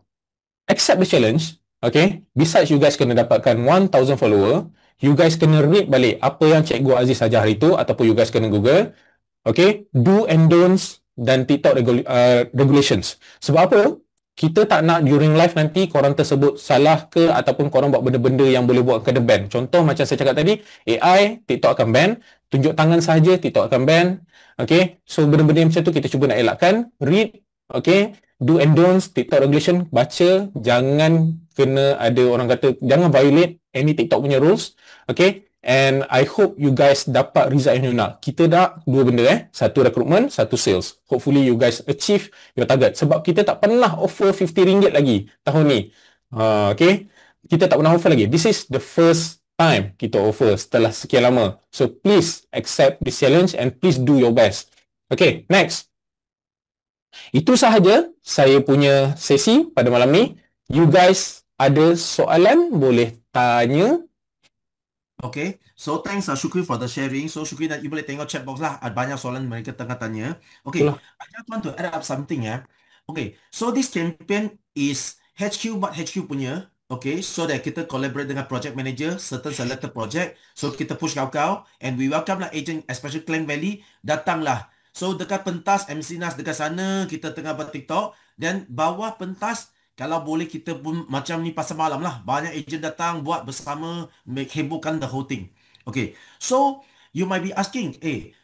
accept the challenge, okay, besides you guys kena dapatkan 1,000 follower, you guys kena read balik apa yang Cikgu Aziz ajar hari tu, ataupun you guys kena Google, okay, do and don'ts dan TikTok regulations. Sebab apa? Kita tak nak during live nanti korang tersebut salah ke ataupun korang buat benda-benda yang boleh buat kena ban. Contoh macam saya cakap tadi, AI, TikTok akan ban. Tunjuk tangan sahaja, TikTok akan ban. Okay, so benda-benda macam tu kita cuba nak elakkan. Read, okay, do and don'ts, TikTok regulation, baca, jangan kena ada orang kata, jangan violate any TikTok punya rules. Okay, and I hope you guys dapat result yang you nak. Kita dah dua benda satu recruitment, satu sales. Hopefully you guys achieve your target. Sebab kita tak pernah offer RM50 lagi tahun ni. Okay, kita tak pernah offer lagi. This is the first time kita offer setelah sekian lama. So please accept this challenge and please do your best. Okay, next. Itu sahaja saya punya sesi pada malam ni. You guys ada soalan boleh tanya. Okay, so thanks Shukri for the sharing. So Shukri, you boleh tengok chat box lah. Ada banyak soalan mereka tengah tanya. Okay, Itulah. I just want to add up something ya. Okay, so this campaign is HQ buat HQ punya. Okay, so that kita collaborate dengan project manager, certain selected project. So kita push kau-kau and we welcome lah agent, especially Klang Valley, datanglah. So dekat pentas MC Nas dekat sana, kita tengah buat TikTok. Dan bawah pentas, kalau boleh kita pun macam ni pasal malam lah. Banyak agent datang buat bersama, hebohkan the whole thing. Okay, so you might be asking,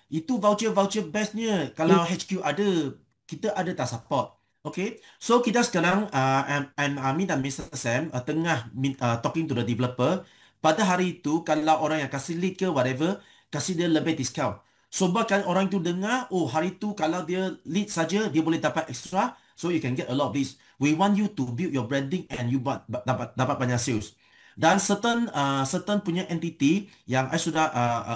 itu voucher bestnya. Kalau HQ ada, kita ada tak support? Okay, so kita sekarang, Amin dan Mr. Sam tengah talking to the developer. Pada hari itu, kalau orang yang kasih lead ke whatever, kasih dia lebih discount. So bahkan orang itu dengar, oh hari itu kalau dia lead saja, dia boleh dapat extra. So you can get a lot of this. We want you to build your branding and you dapat banyak sales. Dan certain punya entity yang I sudah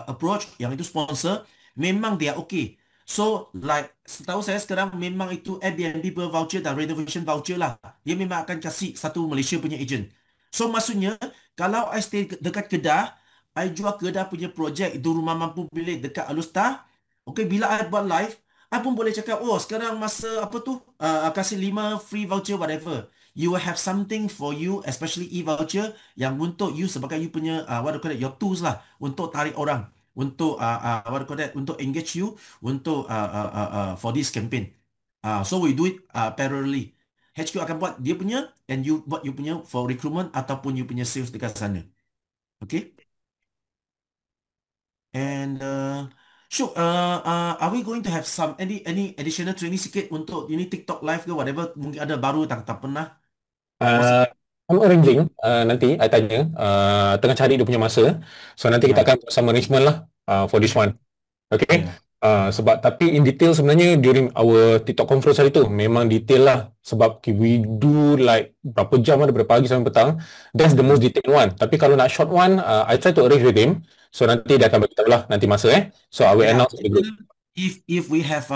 approach, yang itu sponsor, memang dia okay. So like setahu saya sekarang memang itu Airbnb per voucher dan renovation voucher lah. Dia memang akan kasih satu Malaysia punya agent. So maksudnya kalau I stay dekat Kedah, I jual Kedah punya projek itu rumah mampu milik dekat Alustar. Okay, bila I buat live, I pun boleh cakap, oh sekarang masa apa tu, kasih 5 free voucher whatever. You will have something for you, especially e-voucher yang untuk you sebagai you punya what do you call it, your tools lah untuk tarik orang, untuk what do you call that, untuk engage you, untuk for this campaign. So we do it parallelly. HQ akan buat dia punya and you buat you punya for recruitment ataupun you punya sales dekat sana. Okay? And Syuk, are we going to have some any additional training sikit untuk ini TikTok live ke whatever, mungkin ada baru tak pernah? I'm arranging nanti I tanya tengah cari dia punya masa. So nanti kita akan buat some arrangement lah for this one. Okay. Sebab tapi in detail sebenarnya during our TikTok conference hari tu memang detail lah. Sebab we do like berapa jam ada, berapa pagi sampai petang. That's the most detailed one. Tapi kalau nak short one, I try to arrange with him. So nanti dia akan beritahu lah nanti masa So I will announce to the group. If we have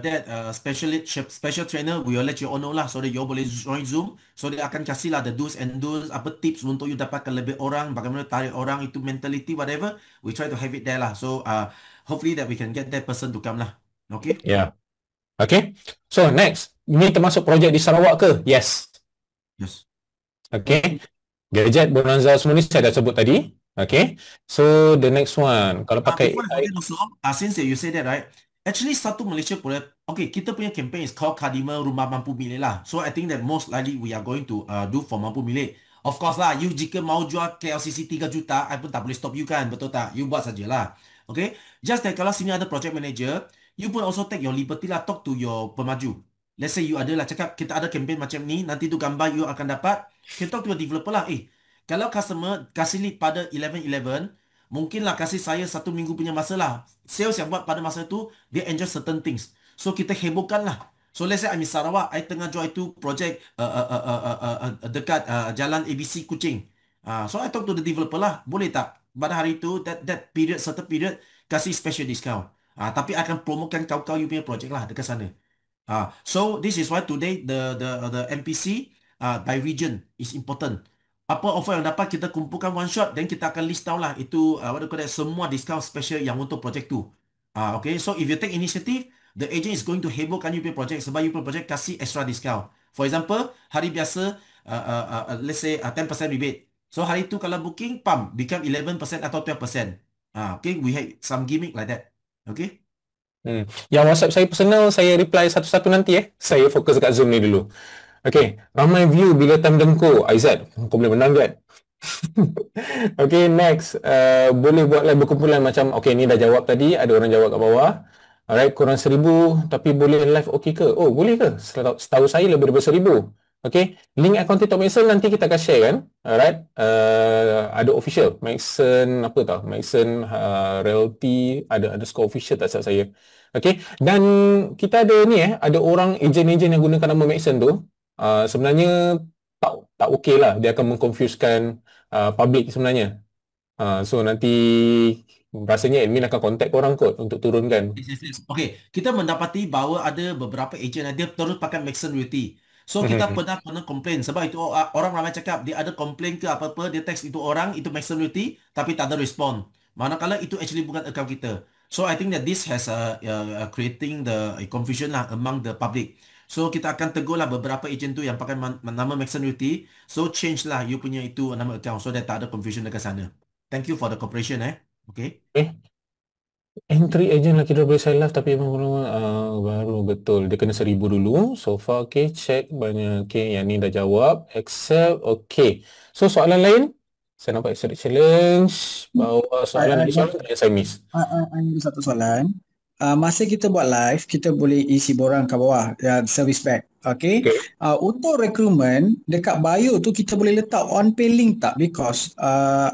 that special trainer, we will let you all know lah, so that you all boleh join Zoom. So dia akan kasih lah the do's and don'ts, apa tips untuk you dapatkan lebih orang, bagaimana tarik orang, itu mentality whatever. We try to have it there lah. So hopefully that we can get that person to come lah. Okay? Yeah. Okay. So next, ini termasuk projek di Sarawak ke? Yes. Yes. Okay. Gadget, Bonanza semua ni saya dah sebut tadi. Okay. So the next one, kalau pakai Before I forget also, since you say that, right? Actually, satu Malaysia pula, okay, kita punya campaign is called Kadima Rumah Mampu Milik lah. So I think that most likely we are going to do for Mampu Milik. Of course lah, you jika mau jual KLCC 3 juta, I pun tak boleh stop you kan, betul tak? You buat sajalah. Okay? Just that kalau sini ada project manager, you pun also take your liberty lah, talk to your pemaju. Let's say you ada lah cakap, kita ada campaign macam ni, nanti tu gambar you akan dapat, you talk to your developer lah, kalau customer kasih lead pada 11-11, mungkinlah kasih saya 1 minggu punya masa lah. Sales yang buat pada masa itu, dia enjoy certain things. So kita hebohkan lah. So let's say I'm in Sarawak, I tengah jual itu projek dekat Jalan ABC Kuching. So I talk to the developer lah, boleh tak? Pada hari itu, that period, certain period, kasih special discount. Tapi akan promokan kau you punya projek lah dekat sana. So this is why today the MPC by region is important. Apa offer yang dapat kita kumpulkan one shot, then kita akan list down lah itu what do you call that, semua discount special yang untuk projek tu. Okay, so if you take initiative, the agent is going to hebohkan you punya projek sebab you punya projek kasih extra discount. For example, hari biasa let's say 10% rebate. So hari tu kalau booking, become 11% atau 12%. Okay, we have some gimmick like that. Okay. Yang WhatsApp saya personal, saya reply satu-satu nanti Saya fokus kat Zoom ni dulu. Okay, ramai view bila time dengkur. Aizat, kau boleh menang kan? Okay, next. Boleh buat live berkumpulan macam, okay, ni dah jawab tadi. Ada orang jawab kat bawah. Alright, kurang 1,000 tapi boleh live okay ke? Oh, boleh ke? Setahu saya lebih daripada 1,000. Okay, link akaun TikTok Maxon nanti kita akan share kan. Alright, ada official Maxon apa tau, Maxon Realty, ada underscore official tak silap saya. Okay, dan kita ada ni ada orang ejen-ejen yang gunakan nama Maxon tu sebenarnya tak okey lah, dia akan mengconfusekan public sebenarnya. So nanti rasanya admin akan contact korang kot untuk turunkan. Yes. Okay, kita mendapati bahawa ada beberapa ejen dia terus pakai Maxon Realty. So kita pernah komplain sebab itu orang ramai cakap dia ada komplain ke apa-apa, dia text itu orang, itu Maxon Realty tapi tak ada respon. Manakala itu actually bukan account kita. So I think that this has creating the confusion lah among the public. So kita akan tegur lah beberapa ejen tu yang pakai nama Maxon Realty. So change lah you punya itu nama account so that tak ada confusion dekat sana. Thank you for the cooperation Okay. Entry agent lagi dah boleh sign live tapi baru betul. Dia kena 1,000 dulu. So far okay, check banyak. Okay, yang ni dah jawab. Accept. Okay. So soalan lain? Saya nampak extra challenge. Bawa soalan lagi soalan yang saya miss. Ada satu soalan. Masa kita buat live, kita boleh isi borang kat bawah, service pack. Okay. Untuk recruitment, dekat bio tu kita boleh letak on pay link tak? Because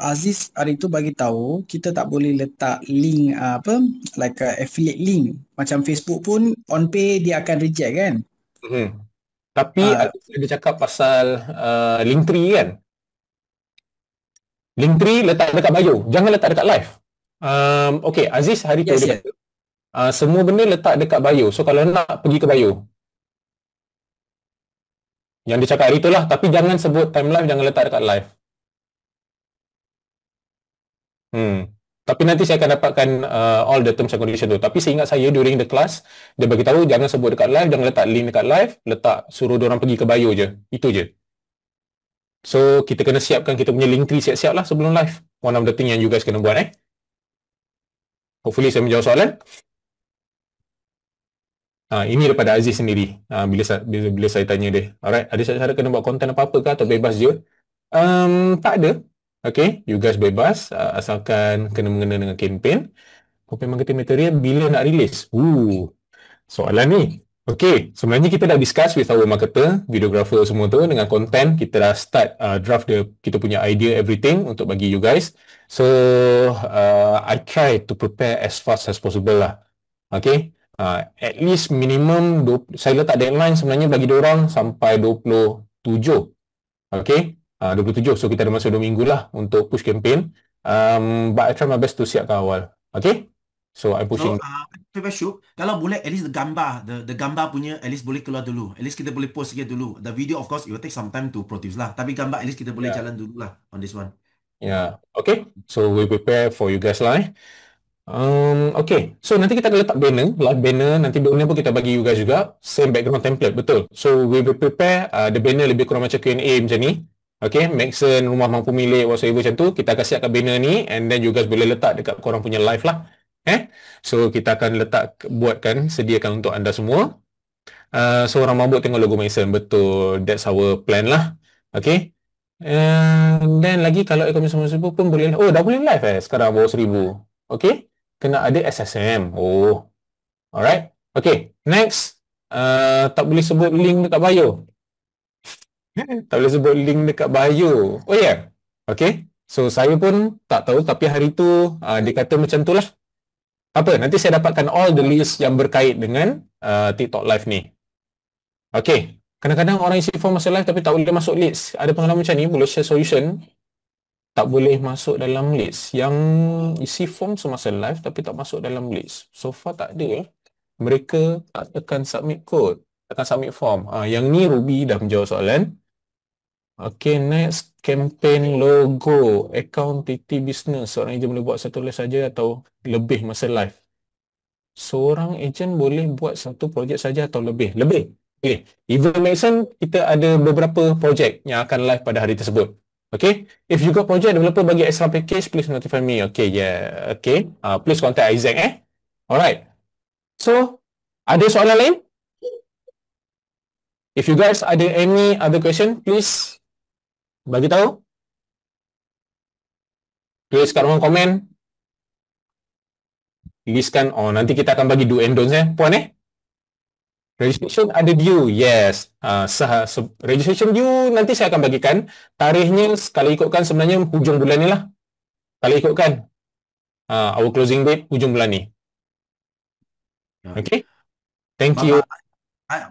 Aziz hari tu bagi tahu kita tak boleh letak link like affiliate link. Macam Facebook pun on pay dia akan reject kan? Tapi ada cakap pasal Linktree kan? Linktree letak dekat bio, jangan letak dekat live. Okay, Aziz hari tu dia kata semua benda letak dekat bio. So kalau nak pergi ke bio. Yang dia cakap hari tu lah. Tapi jangan sebut time live, jangan letak dekat live. Tapi nanti saya akan dapatkan all the terms and conditions tu. Tapi seingat saya during the class, dia bagi tahu jangan sebut dekat live, jangan letak link dekat live, letak suruh diorang pergi ke bio je. Itu je. So kita kena siapkan kita punya Linktree siap-siap lah sebelum live. One of the thing yang you guys kena buat Hopefully saya menjawab soalan. Ini daripada Aziz sendiri. Bila saya tanya dia, alright, ada syarat kena buat konten apa-apa ke atau bebas je? Tak ada. Okay, you guys bebas asalkan kena mengena dengan campaign. Campaign marketing material bila nak release? Soalan ni. Okay, sebenarnya kita dah discuss with our marketer, videographer semua tu dengan konten. Kita dah start draft kita punya idea everything untuk bagi you guys. So, I try to prepare as fast as possible lah. Okay. At least minimum saya letak deadline sebenarnya bagi diorang sampai 27. Okay, 27. So kita ada masa 2 minggu lah untuk push campaign. But I try my best to siapkan awal. Okay, so I'm pushing. So, kalau boleh at least the gambar punya at least boleh keluar dulu. At least kita boleh post sikit dulu. The video of course it will take some time to produce lah. Tapi gambar at least kita boleh jalan dulu lah on this one. Okay, so we prepare for you guys lah Okay, so nanti kita akan letak banner, live banner. Nanti banner pun kita bagi you guys juga. Same background template, betul. So we will prepare the banner lebih kurang macam Q&A macam ni. Okay, Maxon, rumah mampu milik, whatsoever macam tu. Kita akan siapkan banner ni and then you guys boleh letak dekat korang punya live lah. So kita akan buatkan, sediakan untuk anda semua. So orang mabuk tengok logo Maxon, betul. That's our plan lah. Okay. And then lagi kalau ekonomi semua pun boleh. Oh, dah boleh live sekarang bawah 1,000. Okay. Kena ada SSM. Alright. Okay, next. Tak boleh sebut link dekat bio. Tak boleh sebut link dekat bio. Oh yeah. Okay. So saya pun tak tahu tapi hari tu dia kata macam tu lah. Apa? Nanti saya dapatkan all the list yang berkait dengan TikTok live ni. Okay. Kadang-kadang orang isi form masa live tapi tak boleh masuk list. Ada pengalaman macam ni, boleh share solution. Tak boleh masuk dalam list. Yang isi form semasa live tapi tak masuk dalam list. So far tak ada. Mereka tak tekan submit code, tekan submit form. Yang ni Ruby dah menjawab soalan. Okay, next. Campaign logo, account TT business. Seorang ejen boleh buat satu live saja atau lebih masa live? Seorang ejen boleh buat satu projek saja atau lebih? Lebih. Okay. Even Maxon, kita ada beberapa projek yang akan live pada hari tersebut. Okay, if you got project developer bagi extra package, please notify me. Okay, yeah. Okay, please contact Isaac. Alright. So, ada soalan lain? If you guys ada any other question, please bagi tahu. Tulis kat ruang komen. Tuliskan, nanti kita akan bagi do and don'ts puan Registration ada due, yes. Registration due nanti saya akan bagikan. Tarikhnya kalau ikutkan sebenarnya hujung bulan ni lah. Kalau ikutkan our closing date hujung bulan ni. Okay. Thank you.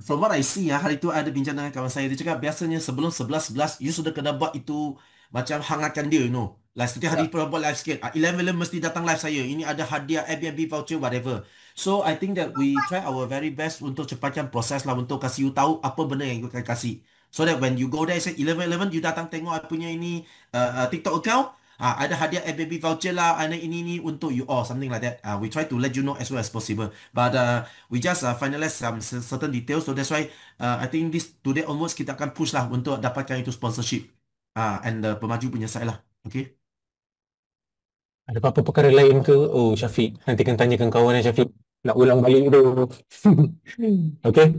From what I see hari tu ada bincang dengan kawan saya, dia cakap biasanya sebelum 11 you sudah kena buat itu macam hangatkan dia, like setiap hari pernah buat live sikit. 11 mesti datang live saya, ini ada hadiah Airbnb voucher whatever. So I think that we try our very best untuk cepatkan proses lah, untuk kasih you tahu apa benda yang you akan kasih, so that when you go there say 11 you datang tengok I punya ini TikTok account, ada hadiah Airbnb voucher lah, ada ini untuk you all, something like that. We try to let you know as well as possible. But we just finalize some certain details. So that's why I think this today onwards kita akan push lah untuk dapatkan itu sponsorship. And pemaju punya side lah. Okay. Ada apa-apa perkara lain ke? Oh, Syafiq. Nanti kan tanyakan kawan Syafiq. Nak ulang balik tu. Okay.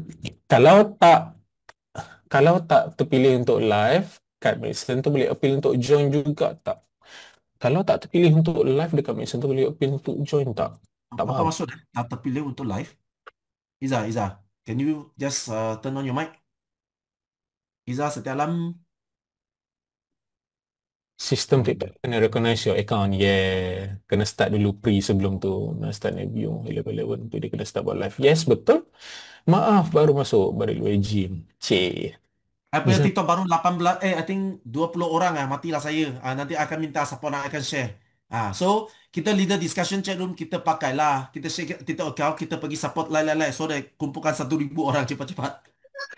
Kalau tak terpilih untuk live, kat Mason tu boleh appeal untuk join juga tak? Kalau tak terpilih untuk live dekat Mason tu boleh appeal untuk join tak? Tak Apa faham. maksud tak terpilih untuk live? Iza, can you just turn on your mic? Iza, setiap alam. Sistem TikTok kena recognize your account. Yeah. Kena start dulu pre sebelum tu. Nak start view 11 tu dia kena start buat live. Yes, betul. Maaf, baru masuk. Baru gym. Cik. Saya punya TikTok baru 18, I think 20 orang matilah saya. Nanti akan minta siapa nak akan share. So kita leader discussion chat room kita pakailah. Kita share TikTok account, kita pergi support like. So dah kumpulkan 1,000 orang cepat-cepat.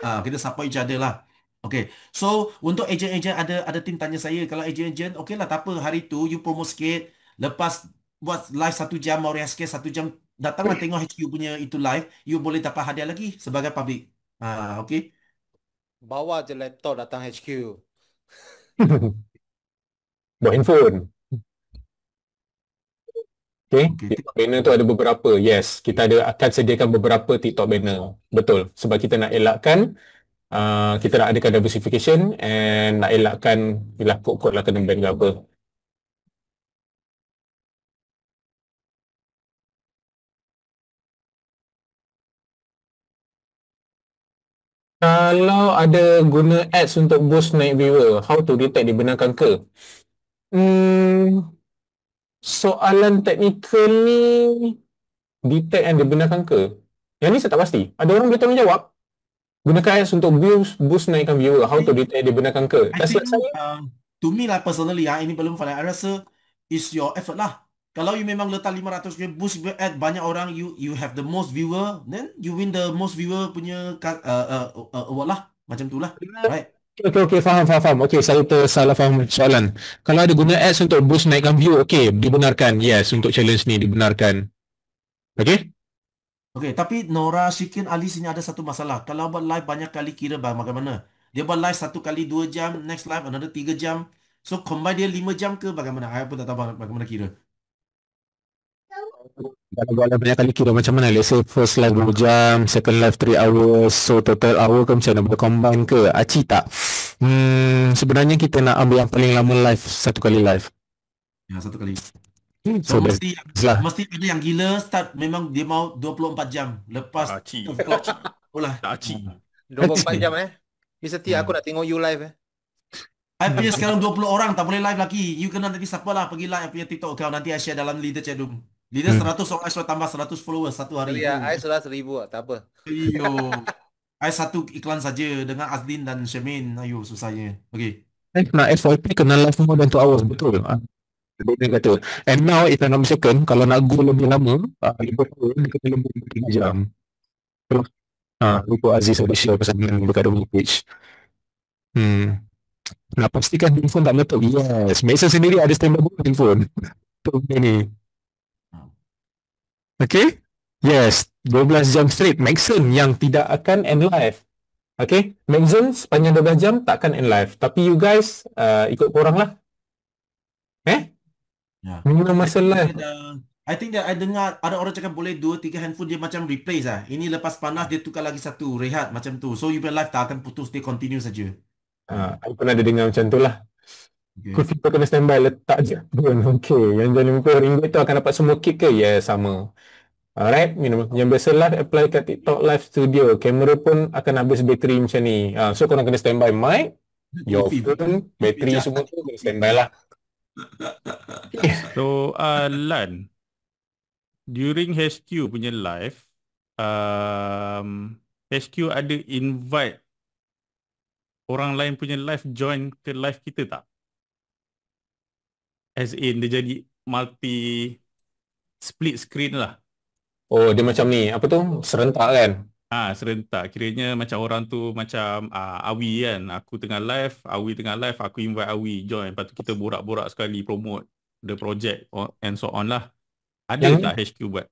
Kita support each other lah. Okay. So untuk agent-agent ada tim tanya saya, kalau agent-agent okay lah tak apa, hari tu you promote sikit. Lepas buat live 1 jam, mau rehat sikit 1 jam, datanglah tengok HQ punya itu live. You boleh dapat hadiah lagi sebagai public. Okay. Bawa je laptop datang HQ. Bawa handphone. Okay. TikTok banner tu ada beberapa. Yes, kita akan sediakan beberapa TikTok banner. Betul. Sebab kita nak elakkan, kita nak adakan diversification and nak elakkan bila kod-kod lah kena ban ke apa. Kalau ada guna ads untuk boost naik viewer, how to detect dibenarkan ke? Soalan teknikal ni, detect yang dibenarkan ke? Yang ni saya tak pasti. Ada orang boleh tolong jawab? Gunakan ads untuk boost naikkan viewer, how to detect dibenarkan ke? I think, to me lah personally, ini belum final. I rasa is your effort lah. Kalau you memang letak 500 boost ad banyak orang, you have the most viewer, then you win the most viewer punya award lah. Macam tu lah. Right? Okay, faham. Okay, saya tersalah faham soalan. Kalau ada guna ads untuk boost naikkan view, okay, dibenarkan. Yes, untuk challenge ni dibenarkan. Okay? Okay, tapi Nora, Shikin, Ali sini ada satu masalah. Kalau buat live banyak kali kira bagaimana? Dia buat live 1 kali 2 jam, next live another 3 jam. So combine dia 5 jam ke bagaimana? Saya pun tak tahu bagaimana kira. Kalau buat live banyak kali kira macam mana? Let's say first live 2 jam, second live 3 hours, so total hour ke macam mana? Boleh combine ke? Aci tak? Sebenarnya kita nak ambil yang paling lama live, 1 kali live. Ya, 1 kali. So mesti ada yang gila start memang dia mau 24 jam. Lepas Tak acik. 24 jam Ni setia aku nak tengok you live I punya sekarang 20 orang tak boleh live lagi. You kena nanti siapa lah pergi live punya TikTok account, nanti I share dalam leader chat room. Leader 100 orang I tambah 100 followers satu hari. Ya, I sudah 1,000 tak apa. Ayo. I satu iklan saja dengan Azlin dan Syamin. Ayo susahnya. Okey. Nak FYP kena live more than 2 hours, betul. Dia kata. And now, if I'm not mistaken, kalau nak go lebih lama, Liverpool dia kena lebih 3 jam. Terus, lupa Aziz ada share pasal dengan dekat the page. Nak pastikan handphone tak meletup. Yes. Mason sendiri ada standby buku handphone. Betul ni. Okay? Yes. 12 jam straight. Maxon yang tidak akan end live. Okay? Maxon sepanjang 12 jam tak akan end live. Tapi you guys ikut korang lah. Ya. Minum masa live. I think that I dengar ada orang cakap boleh 2-3 handphone dia macam replace lah. Ini lepas panas dia tukar lagi satu, rehat macam tu. So you punya live tak akan putus, dia continue saja. Aku pernah ada dengar macam tu lah. Okay. Kursi tu kena standby, letak je pun. Okay, yang RM50 tu akan dapat semua kit ke? Ya, sama. Alright, yang biasa live apply kat TikTok Live Studio, kamera pun akan habis bateri macam ni. So korang kena standby mic, your phone, bateri semua tu kena standby lah. So, Lan, during HQ punya live, HQ ada invite orang lain punya live join ke live kita tak? As in, dia jadi multi split screen lah. Oh, dia macam ni, apa tu? Serentak kan? Serentak. Kiranya macam orang tu macam Awi kan. Aku tengah live, Awi tengah live, aku invite Awi join. Lepas tu kita borak-borak sekali promote the project and so on lah. Ada tak HQ buat?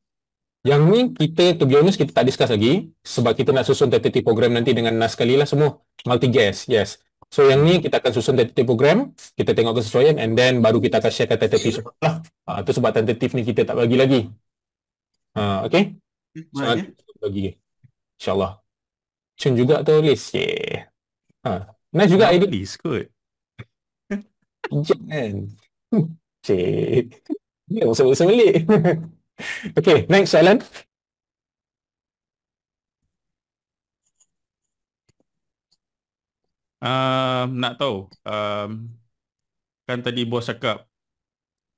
Yang ni kita, to be honest, kita tak discuss lagi sebab kita nak susun tentative program nanti dengan Nas sekali lah semua. Multi-guest, yes. So yang ni kita akan susun tentative program, kita tengok kesesuaian and then baru kita akan sharekan tentative lah. Itu sebab tentative ni kita tak bagi lagi. Okay? So, bagi. InsyaAllah. Cun juga tu list. Yeah. Nice juga idea. List kot. Jangan. Cik. Dia usah-usah balik. Okay, next soalan. Nak tahu. Kan tadi bos cakap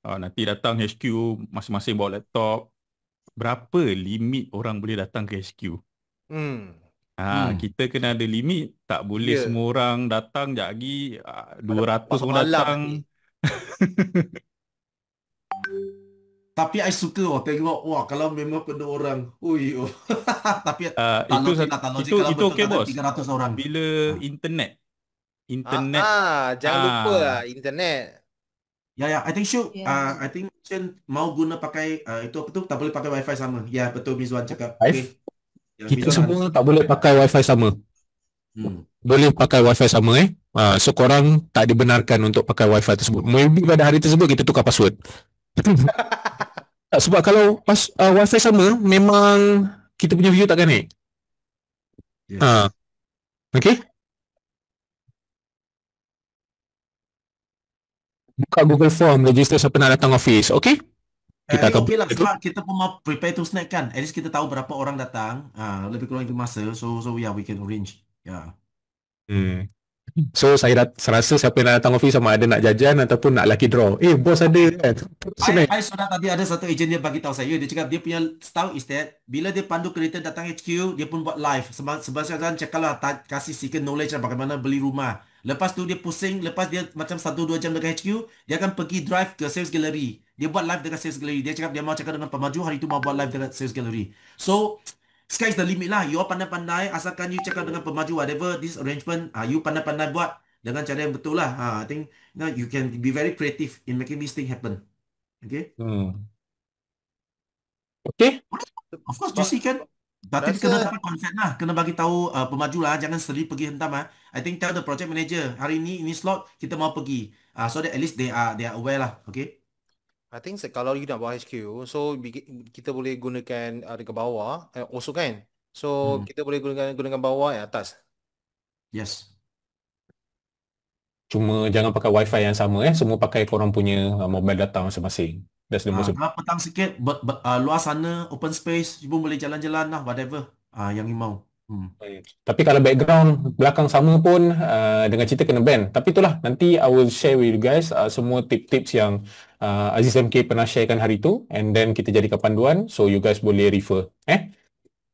nanti datang HQ masing-masing bawa laptop. Berapa limit orang boleh datang ke HQ? Kita kena ada limit. Tak boleh semua orang datang. Sekejap lagi 200 orang datang. Tapi I suka tengok kalau memang penuh orang. Tapi itu okey bos. 300 orang. Bila internet jangan lupa lah internet. Ya, I think I think Chen mau guna pakai itu apa tu? Tak boleh pakai wifi sama. Ya, betul Mizwan cakap. Okay. Kita semua tak boleh pakai wifi sama. Boleh pakai wifi sama so korang tak dibenarkan untuk pakai wifi tersebut. Maybe pada hari tersebut kita tukar password. Sebab kalau wifi sama memang kita punya view takkan naik. Okay. Buka Google Form, register siapa nak datang office. Okay. Kita akan lah sebab kita pun mau prepare to snack kan. At least kita tahu berapa orang datang. Lebih kurang itu masa. So yeah, we can arrange. Yeah. So saya rasa siapa yang nak datang office sama ada nak jajan ataupun nak lucky draw. Bos ada kan. I sudah tadi ada satu ejen dia bagi tahu saya. Dia cakap dia punya style is that bila dia pandu kereta datang HQ, dia pun buat live. Sebab kan cakap lah kasih sikit knowledge lah bagaimana beli rumah. Lepas tu dia pusing, lepas dia macam 1-2 jam dekat HQ, dia akan pergi drive ke sales gallery. Dia buat live dekat sales gallery. Dia cakap dia mau cakap dengan pemaju, hari tu mau buat live dekat sales gallery. So sky's the limit lah. You all pandai-pandai, asalkan you cakap dengan pemaju whatever this arrangement, you pandai-pandai buat dengan cara yang betul lah. I think you can be very creative in making this thing happen. Okay? Okay. Of course, JC kan. Tapi kena dapat konsep lah. Kena bagi tahu pemaju lah. Jangan sendiri pergi hentam lah. I think tell the project manager, hari ini slot kita mau pergi. So that at least they are aware lah. Okay? I think kalau you nak buat HQ, so kita boleh gunakan dekat bawah also kan. So kita boleh gunakan bawah atas. Yes. Cuma jangan pakai wifi yang sama semua pakai korang punya mobile data masing-masing. That's the most petang sikit luar sana open space, you pun boleh jalan-jalan lah whatever yang you mau. Tapi kalau background belakang sama pun dengan cerita kena ban. Tapi itulah nanti I will share with you guys semua tip-tips yang Aziz MK pernah sharekan hari tu and then kita jadikan panduan so you guys boleh refer.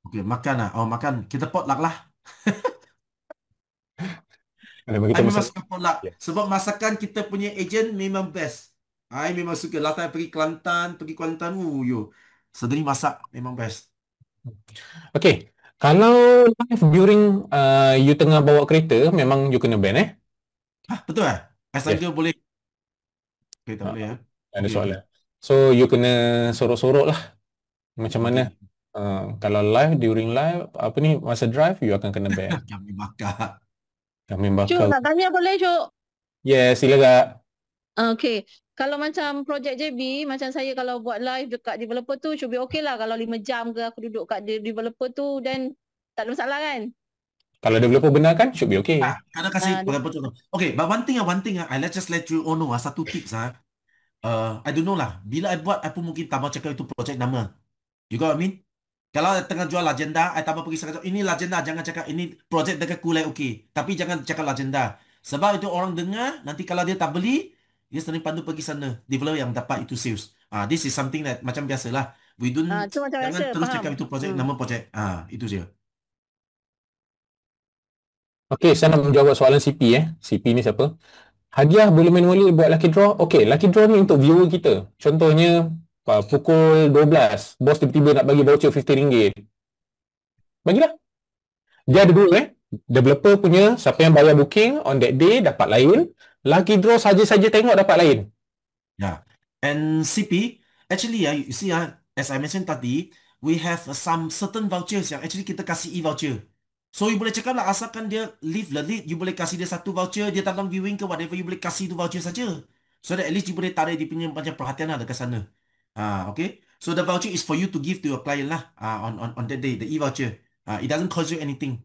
Okay, makan lah. Makan. Kita potluck lah. I memang suka potluck. Sebab masakan kita punya agent memang best. I memang suka. Last time pergi Kelantan. Sedari masak memang best. Okay. Kalau live during you tengah bawa kereta, memang you kena ban betul Asal dia boleh. Okay, tak boleh Ada soalan. So you kena sorok-sorok lah. Macam mana? Kalau live, during live, masa drive, you akan kena ban. Kami bakar. Kami bakar. Cuk, nak tanya boleh Cuk? Yes, silakan. Okay. Kalau macam projek JB, macam saya kalau buat live dekat developer tu should be okay lah. Kalau 5 jam ke aku duduk kat developer tu, then tak ada masalah kan? Kalau developer benar kan, should be okay. Kena kasih dia- betul. Okay, but one thing, I let's just let you all know, satu tips, I don't know lah. Bila I buat, I pun mungkin tambah cakap itu projek nama. You got what I mean? Kalau I tengah jual Lagenda, I tambah pergi cakap, ini Lagenda, jangan cakap, ini projek dekat Kulai, okay. Tapi jangan cakap Lagenda. Sebab itu orang dengar, nanti kalau dia tak beli, dia sering pandu pergi sana. Developer yang dapat itu sales. This is something that macam biasalah. We don't, tu macam jangan biasa, terus faham. cakap itu projek, nama projek. Itu je. Okay, saya nak menjawab soalan CP CP ni siapa? Hadiah boleh manually buat lucky draw. Okay, lucky draw ni untuk viewer kita. Contohnya, pukul 12, bos tiba-tiba nak bagi voucher RM50. Bagilah. Dia ada dua Developer punya, siapa yang bayar booking on that day dapat lain. Lucky draw saja-saja tengok dapat lain. Yeah. And CP, actually, you see, as I mentioned tadi, we have some certain vouchers yang actually kita kasih e-voucher. So, you boleh cakap lah, asalkan dia leave the lead, you boleh kasih dia satu voucher, dia datang viewing ke whatever, you boleh kasih tu voucher saja. So that at least you boleh tarik dia punya macam perhatian lah dekat sana. Okay. So, the voucher is for you to give to your client lah on that day, the e-voucher. It doesn't cost you anything.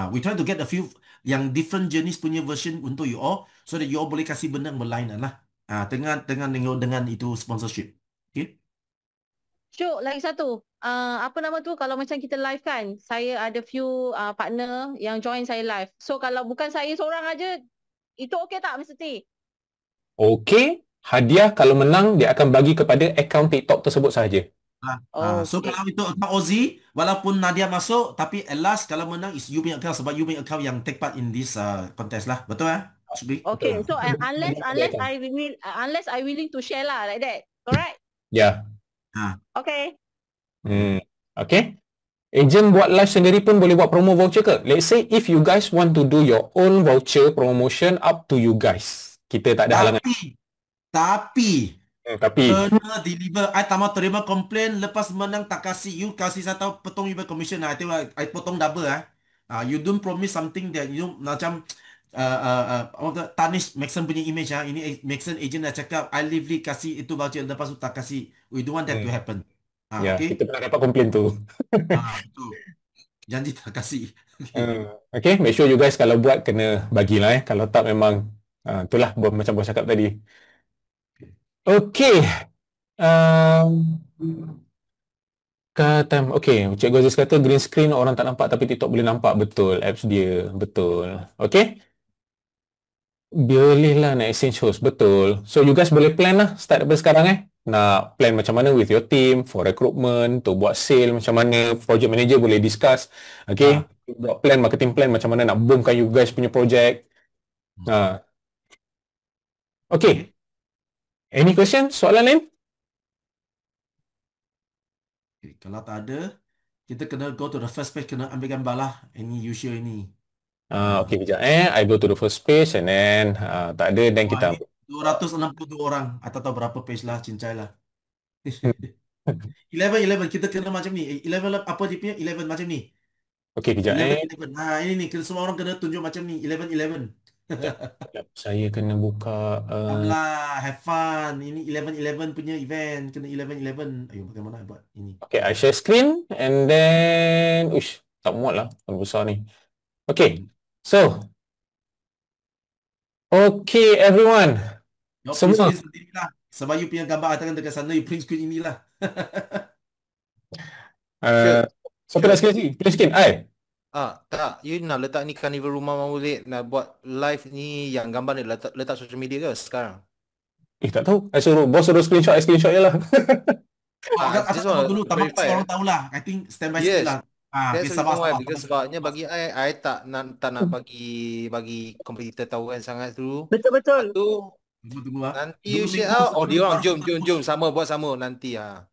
We try to get a few yang different jenis punya version untuk you all, so that you all boleh kasih benda yang berlainan lah. Dengan itu sponsorship. Okay. Syuk, lagi satu. Apa nama tu, kalau macam kita live kan, saya ada few partner yang join saya live. So kalau bukan saya seorang aja, itu okay tak Mr. T? Okay, hadiah kalau menang dia akan bagi kepada akaun TikTok tersebut sahaja. So kalau itu account Ozzy, walaupun Nadia masuk, tapi at last kalau menang is you punya account sebab you punya account yang take part in this contest lah. Betul Okay, so unless I willing to share lah like that. Correct? Ya. Okay. Okay. Agent buat live sendiri pun boleh buat promo voucher ke? Let's say if you guys want to do your own voucher promotion, up to you guys. Kita tak ada halangan. Tapi Tapi kena deliver. I tak mau terima komplain lepas menang tak kasih. You kasih saya tahu potong you commission. I tengok I potong double. You don't promise something that you macam tarnish Maxon punya image. Ini Maxon agent dah cakap I leave kasih itu voucher lepas tu tak kasih. We don't want that to happen. ya, Okay. kita pernah dapat komplain tu. Betul. Janji tak kasih. Okay, make sure you guys kalau buat kena bagilah Kalau tak memang itulah macam bos cakap tadi. Okay. Okay, Cikgu Aziz kata green screen orang tak nampak tapi TikTok boleh nampak. Betul, apps dia. Betul. Okay. Bolehlah nak exchange host. Betul. So, you guys boleh plan lah start daripada sekarang Nak plan macam mana with your team for recruitment, to buat sale macam mana, project manager boleh discuss. Okay. Buat plan, marketing plan macam mana nak boomkan you guys punya project. Okay. Any question? Soalan lain? Okay, kalau tak ada, kita kena go to the first page, kena ambil gambar lah. Ini usual ini. Okay, kejap I go to the first page and then tak ada, then kita 262 orang. Atau tahu berapa page lah, cincai lah. 11, kita kena macam ni. 11, apa dia punya? 11 macam ni. Okay, kejap 11. Ini semua orang kena tunjuk macam ni. 11. Saya kena buka Alah, have fun. Ini 11 punya event. Kena 11. Ayo, bagaimana buat ini? Okay, I share screen and then tak muat lah terlalu besar ni. Okay, so okay everyone. Semua print screen sendirilah. Sebab you punya gambar atakan dekat sana, you print screen inilah. siapa nak screen? Print screen? Tak, you nak letak ni Carnival Rumah Maulid, nak buat live ni yang gambar ni letak social media ke sekarang? Tak tahu. Bos suruh screenshot, I screenshot je lah. Just dulu, orang tahulah. I think stand by step lah. That's the reason why, because sebabnya bagi I tak nak bagi kompetitor tahu kan sangat dulu. Betul. Tunggu nanti you share out. Dia orang jom buat sama nanti Ya,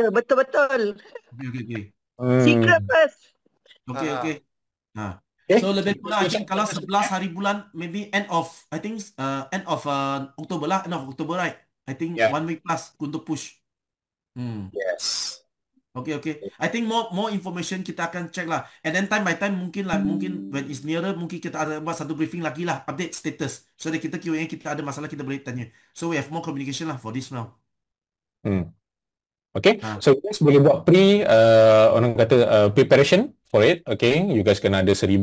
betul. Okay. Secret first. Okay. So lebih kurang kalau 11 hari bulan, maybe end of October lah, end of October, right? I think 1 week plus untuk push. Yes. Okay, okay. I think more information kita akan check lah. And then time by time mungkin when it's nearer mungkin kita ada buat satu briefing lagi lah, update status. So that kita Q&A kita ada masalah kita boleh tanya. So we have more communication lah for this now. Okay, Ha. so you guys boleh buat orang kata preparation for it. Okay, you guys kena ada 1,000,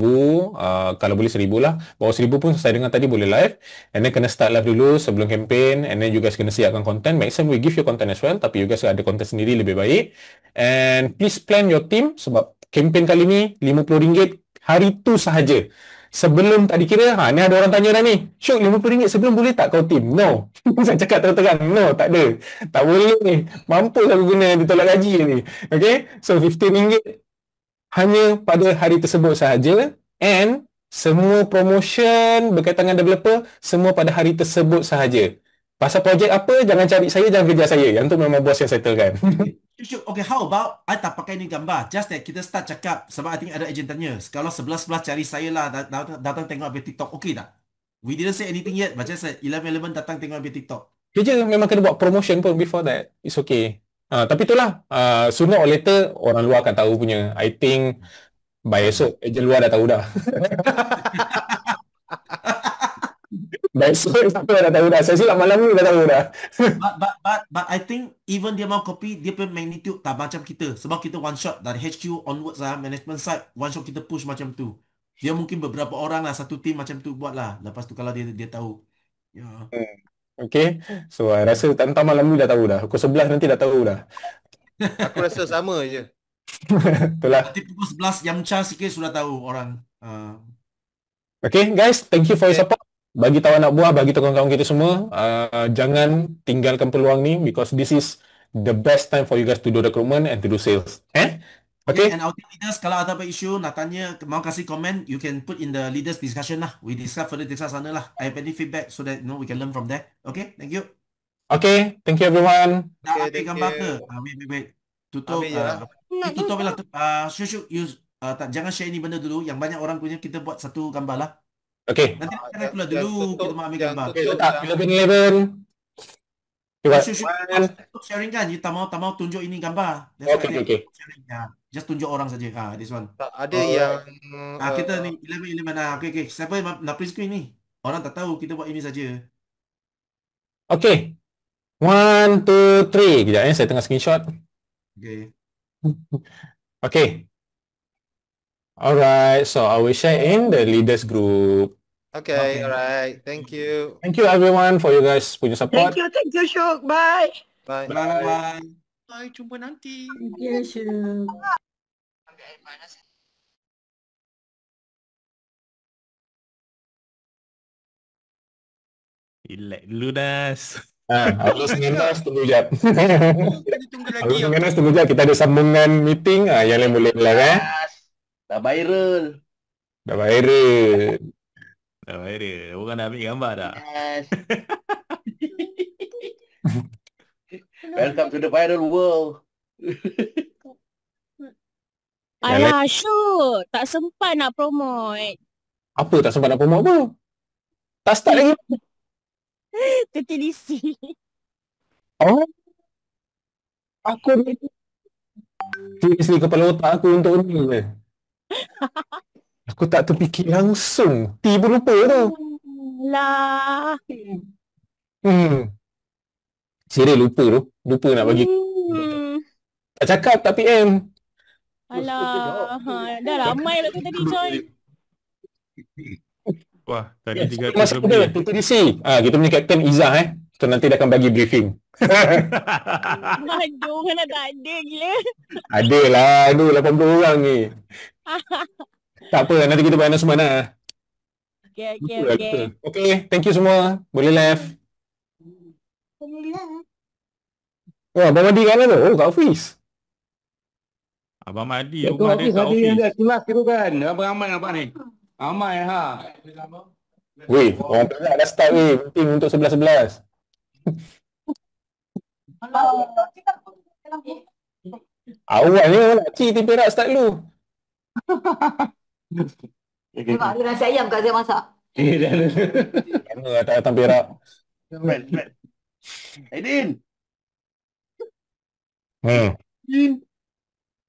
kalau boleh 1,000 lah. Bawa 1,000 pun saya dengar tadi boleh live. And then kena start live dulu sebelum campaign. And then you guys kena siapkan content. Maximum we give you content as well. Tapi you guys ada content sendiri lebih baik. And please plan your team sebab campaign kali ni RM50 hari tu sahaja. Sebelum tak dikira, ni ada orang tanya dah ni. Syuk, RM50 sebelum boleh tak kau team? No. Saya cakap terang-terang, no, tak ada. Tak boleh ni. Mampus aku guna ditolak gaji ni. Okay? So RM15 hanya pada hari tersebut sahaja. And semua promotion berkaitan dengan developer, semua pada hari tersebut sahaja. Pasal projek apa, jangan cari saya, jangan kejar saya. Yang tu memang bos yang settlekan. Okay, how about I tak pakai ni gambar. Just that kita start cakap sebab I think ada ejen tanya. Kalau 11 cari saya lah datang tengok habis TikTok. Okay tak? We didn't say anything yet. Macam saya 11 datang tengok habis TikTok. Kerja memang kena buat promotion pun before that. It's okay. Tapi itulah, sooner or later orang luar akan tahu punya. I think by esok ejen luar dah tahu dah. By esok siapa dah tahu dah. Saya silap malam ni dah tahu dah. But I think even dia mau copy, dia punya magnitude tak macam kita. Sebab kita one shot dari HQ onwards lah, management side, one shot kita push macam tu. Dia mungkin beberapa orang lah, satu team macam tu buat lah. Lepas tu kalau dia tahu. Ya. Okay. So I rasa tak malam ni dah tahu dah. Pukul 11 nanti dah tahu dah. Aku rasa sama je. Itulah. Nanti pukul 11 Yamcha sikit sudah tahu orang. Okay guys, thank you for your support. Bagi tahu anak buah, bagi kawan-kawan kita semua, jangan tinggalkan peluang ni because this is the best time for you guys to do recruitment and to do sales. Okay. And our team leaders, kalau ada apa isu nak tanya, mau kasih komen, you can put in the leaders discussion lah. We further discuss sana lah. I have any feedback so that we can learn from there. Okay, thank you. Okay, thank you everyone. Dah Okay, ambil thank gambar you. ke? Wait. Tutup. Ambil je lah. Tutup lah. Syuk, jangan share ni benda dulu. Yang banyak orang punya, kita buat satu gambar lah. Okay. Nanti kita keluar dulu, kita mau ambil gambar. tutup. Letak 11. Syuk, sharing kan? You tak mau tunjuk ini gambar. That's Okay, why okay. sharing. Just tunjuk orang saja. This one. Tak ada yang Kita ni 11. Okay. Siapa yang nak print screen ni? Orang tak tahu, kita buat ini saja. Okay. 1, 2, 3. Kejap saya tengah screenshot. Okay. Okay. Alright, so I will share in the leaders group. Okay, alright. Thank you. Thank you everyone for you guys punya support. Thank you, Syuk. Bye. Bye. Bye. Bye, jumpa nanti. Yes, Syuk. Relax dulu Das. Alus dengan Nas tunggu jap. Kita tunggu lagi. Alus dengan Nas tunggu jap. Kita ada sambungan meeting. Yang lain boleh live Dah viral. Dah viral. Dah viral. Orang dah ambil gambar dah. Yes. Welcome to the viral world. Alah, Syuk. Tak sempat nak promote. Apa tak sempat nak promote apa? Tak start lagi. TTDC. Oh. Aku ni seriously kepala otak aku untuk ni. Aku tak terfikir langsung. Tiba lupa tu. Lah. Serius lupa tu. Lupa nak bagi. Tak cakap tak PM. Alah. Dah ramai lah tu tadi join. Wah, tadi 300 Masih ada lebih. TTDC. Kita punya Captain Izzah So nanti dia akan bagi briefing. Aduh, mana tak ada gila. Ada lah. Aduh, 80 orang ni. Tak apa, nanti kita buat announcement lah. Okay. Okay, thank you semua. Boleh left. Oh, Abang Madi kat mana tu? Oh, kat office. Abang Madi rumah dia kat office. Kelas tu kan. Ramai nampak ni. Ramai ha. Weh, orang Perak dah start weh. Meeting untuk 11-11. Awal ni orang nak tim Perak start dulu. Sebab ada nasi ayam kat saya masak. Mana tak datang Perak? Aidin. Hmm.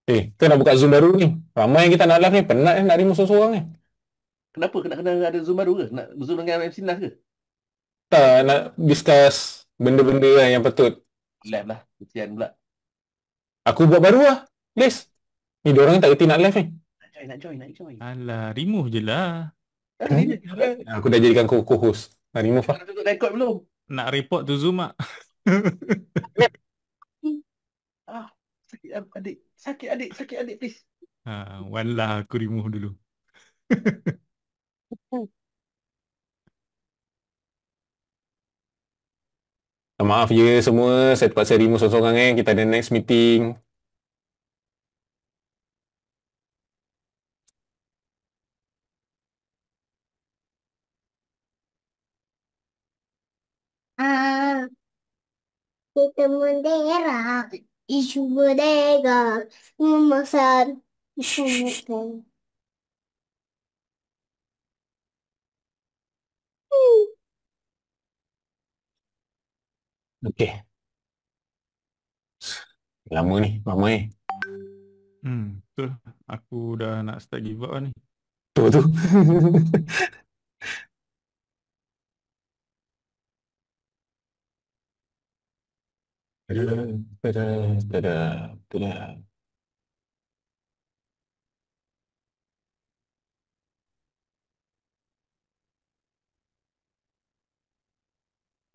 Kita nak buka Zoom baru ni. Ramai yang kita nak live ni. Penat nak remove seorang-seorang ni. Kenapa? Kena ada Zoom baru ke? Nak Zoom dengan MC Nas ke? Tak, nak discuss benda-benda yang patut. Live lah. Kesian pula. Aku buat baru lah. Please. Ni diorang tak kerti nak live ni. Nak join. Alah, remove je lah. Aku dah jadikan co-host. Nak remove lah. Dah tutup record belum? Nak report tu Zoom tak? Sakit adik, please. One lah, aku remove dulu. Maaf je semua. Saya terpaksa remove seorang-seorang. Kita ada next meeting. Kita menderang isu berdegar memasar isu bukan. Okey. Lama ni, ramai. Betul. Aku dah nak start give up lah ni. Tu.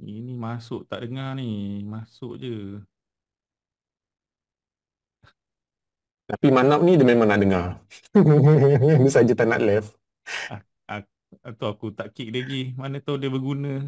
Ini masuk tak dengar ni. Masuk je. Tapi Manap ni dia memang nak dengar. Dia saja tak nak left. Atau aku tak kick dia lagi. Mana tahu dia berguna.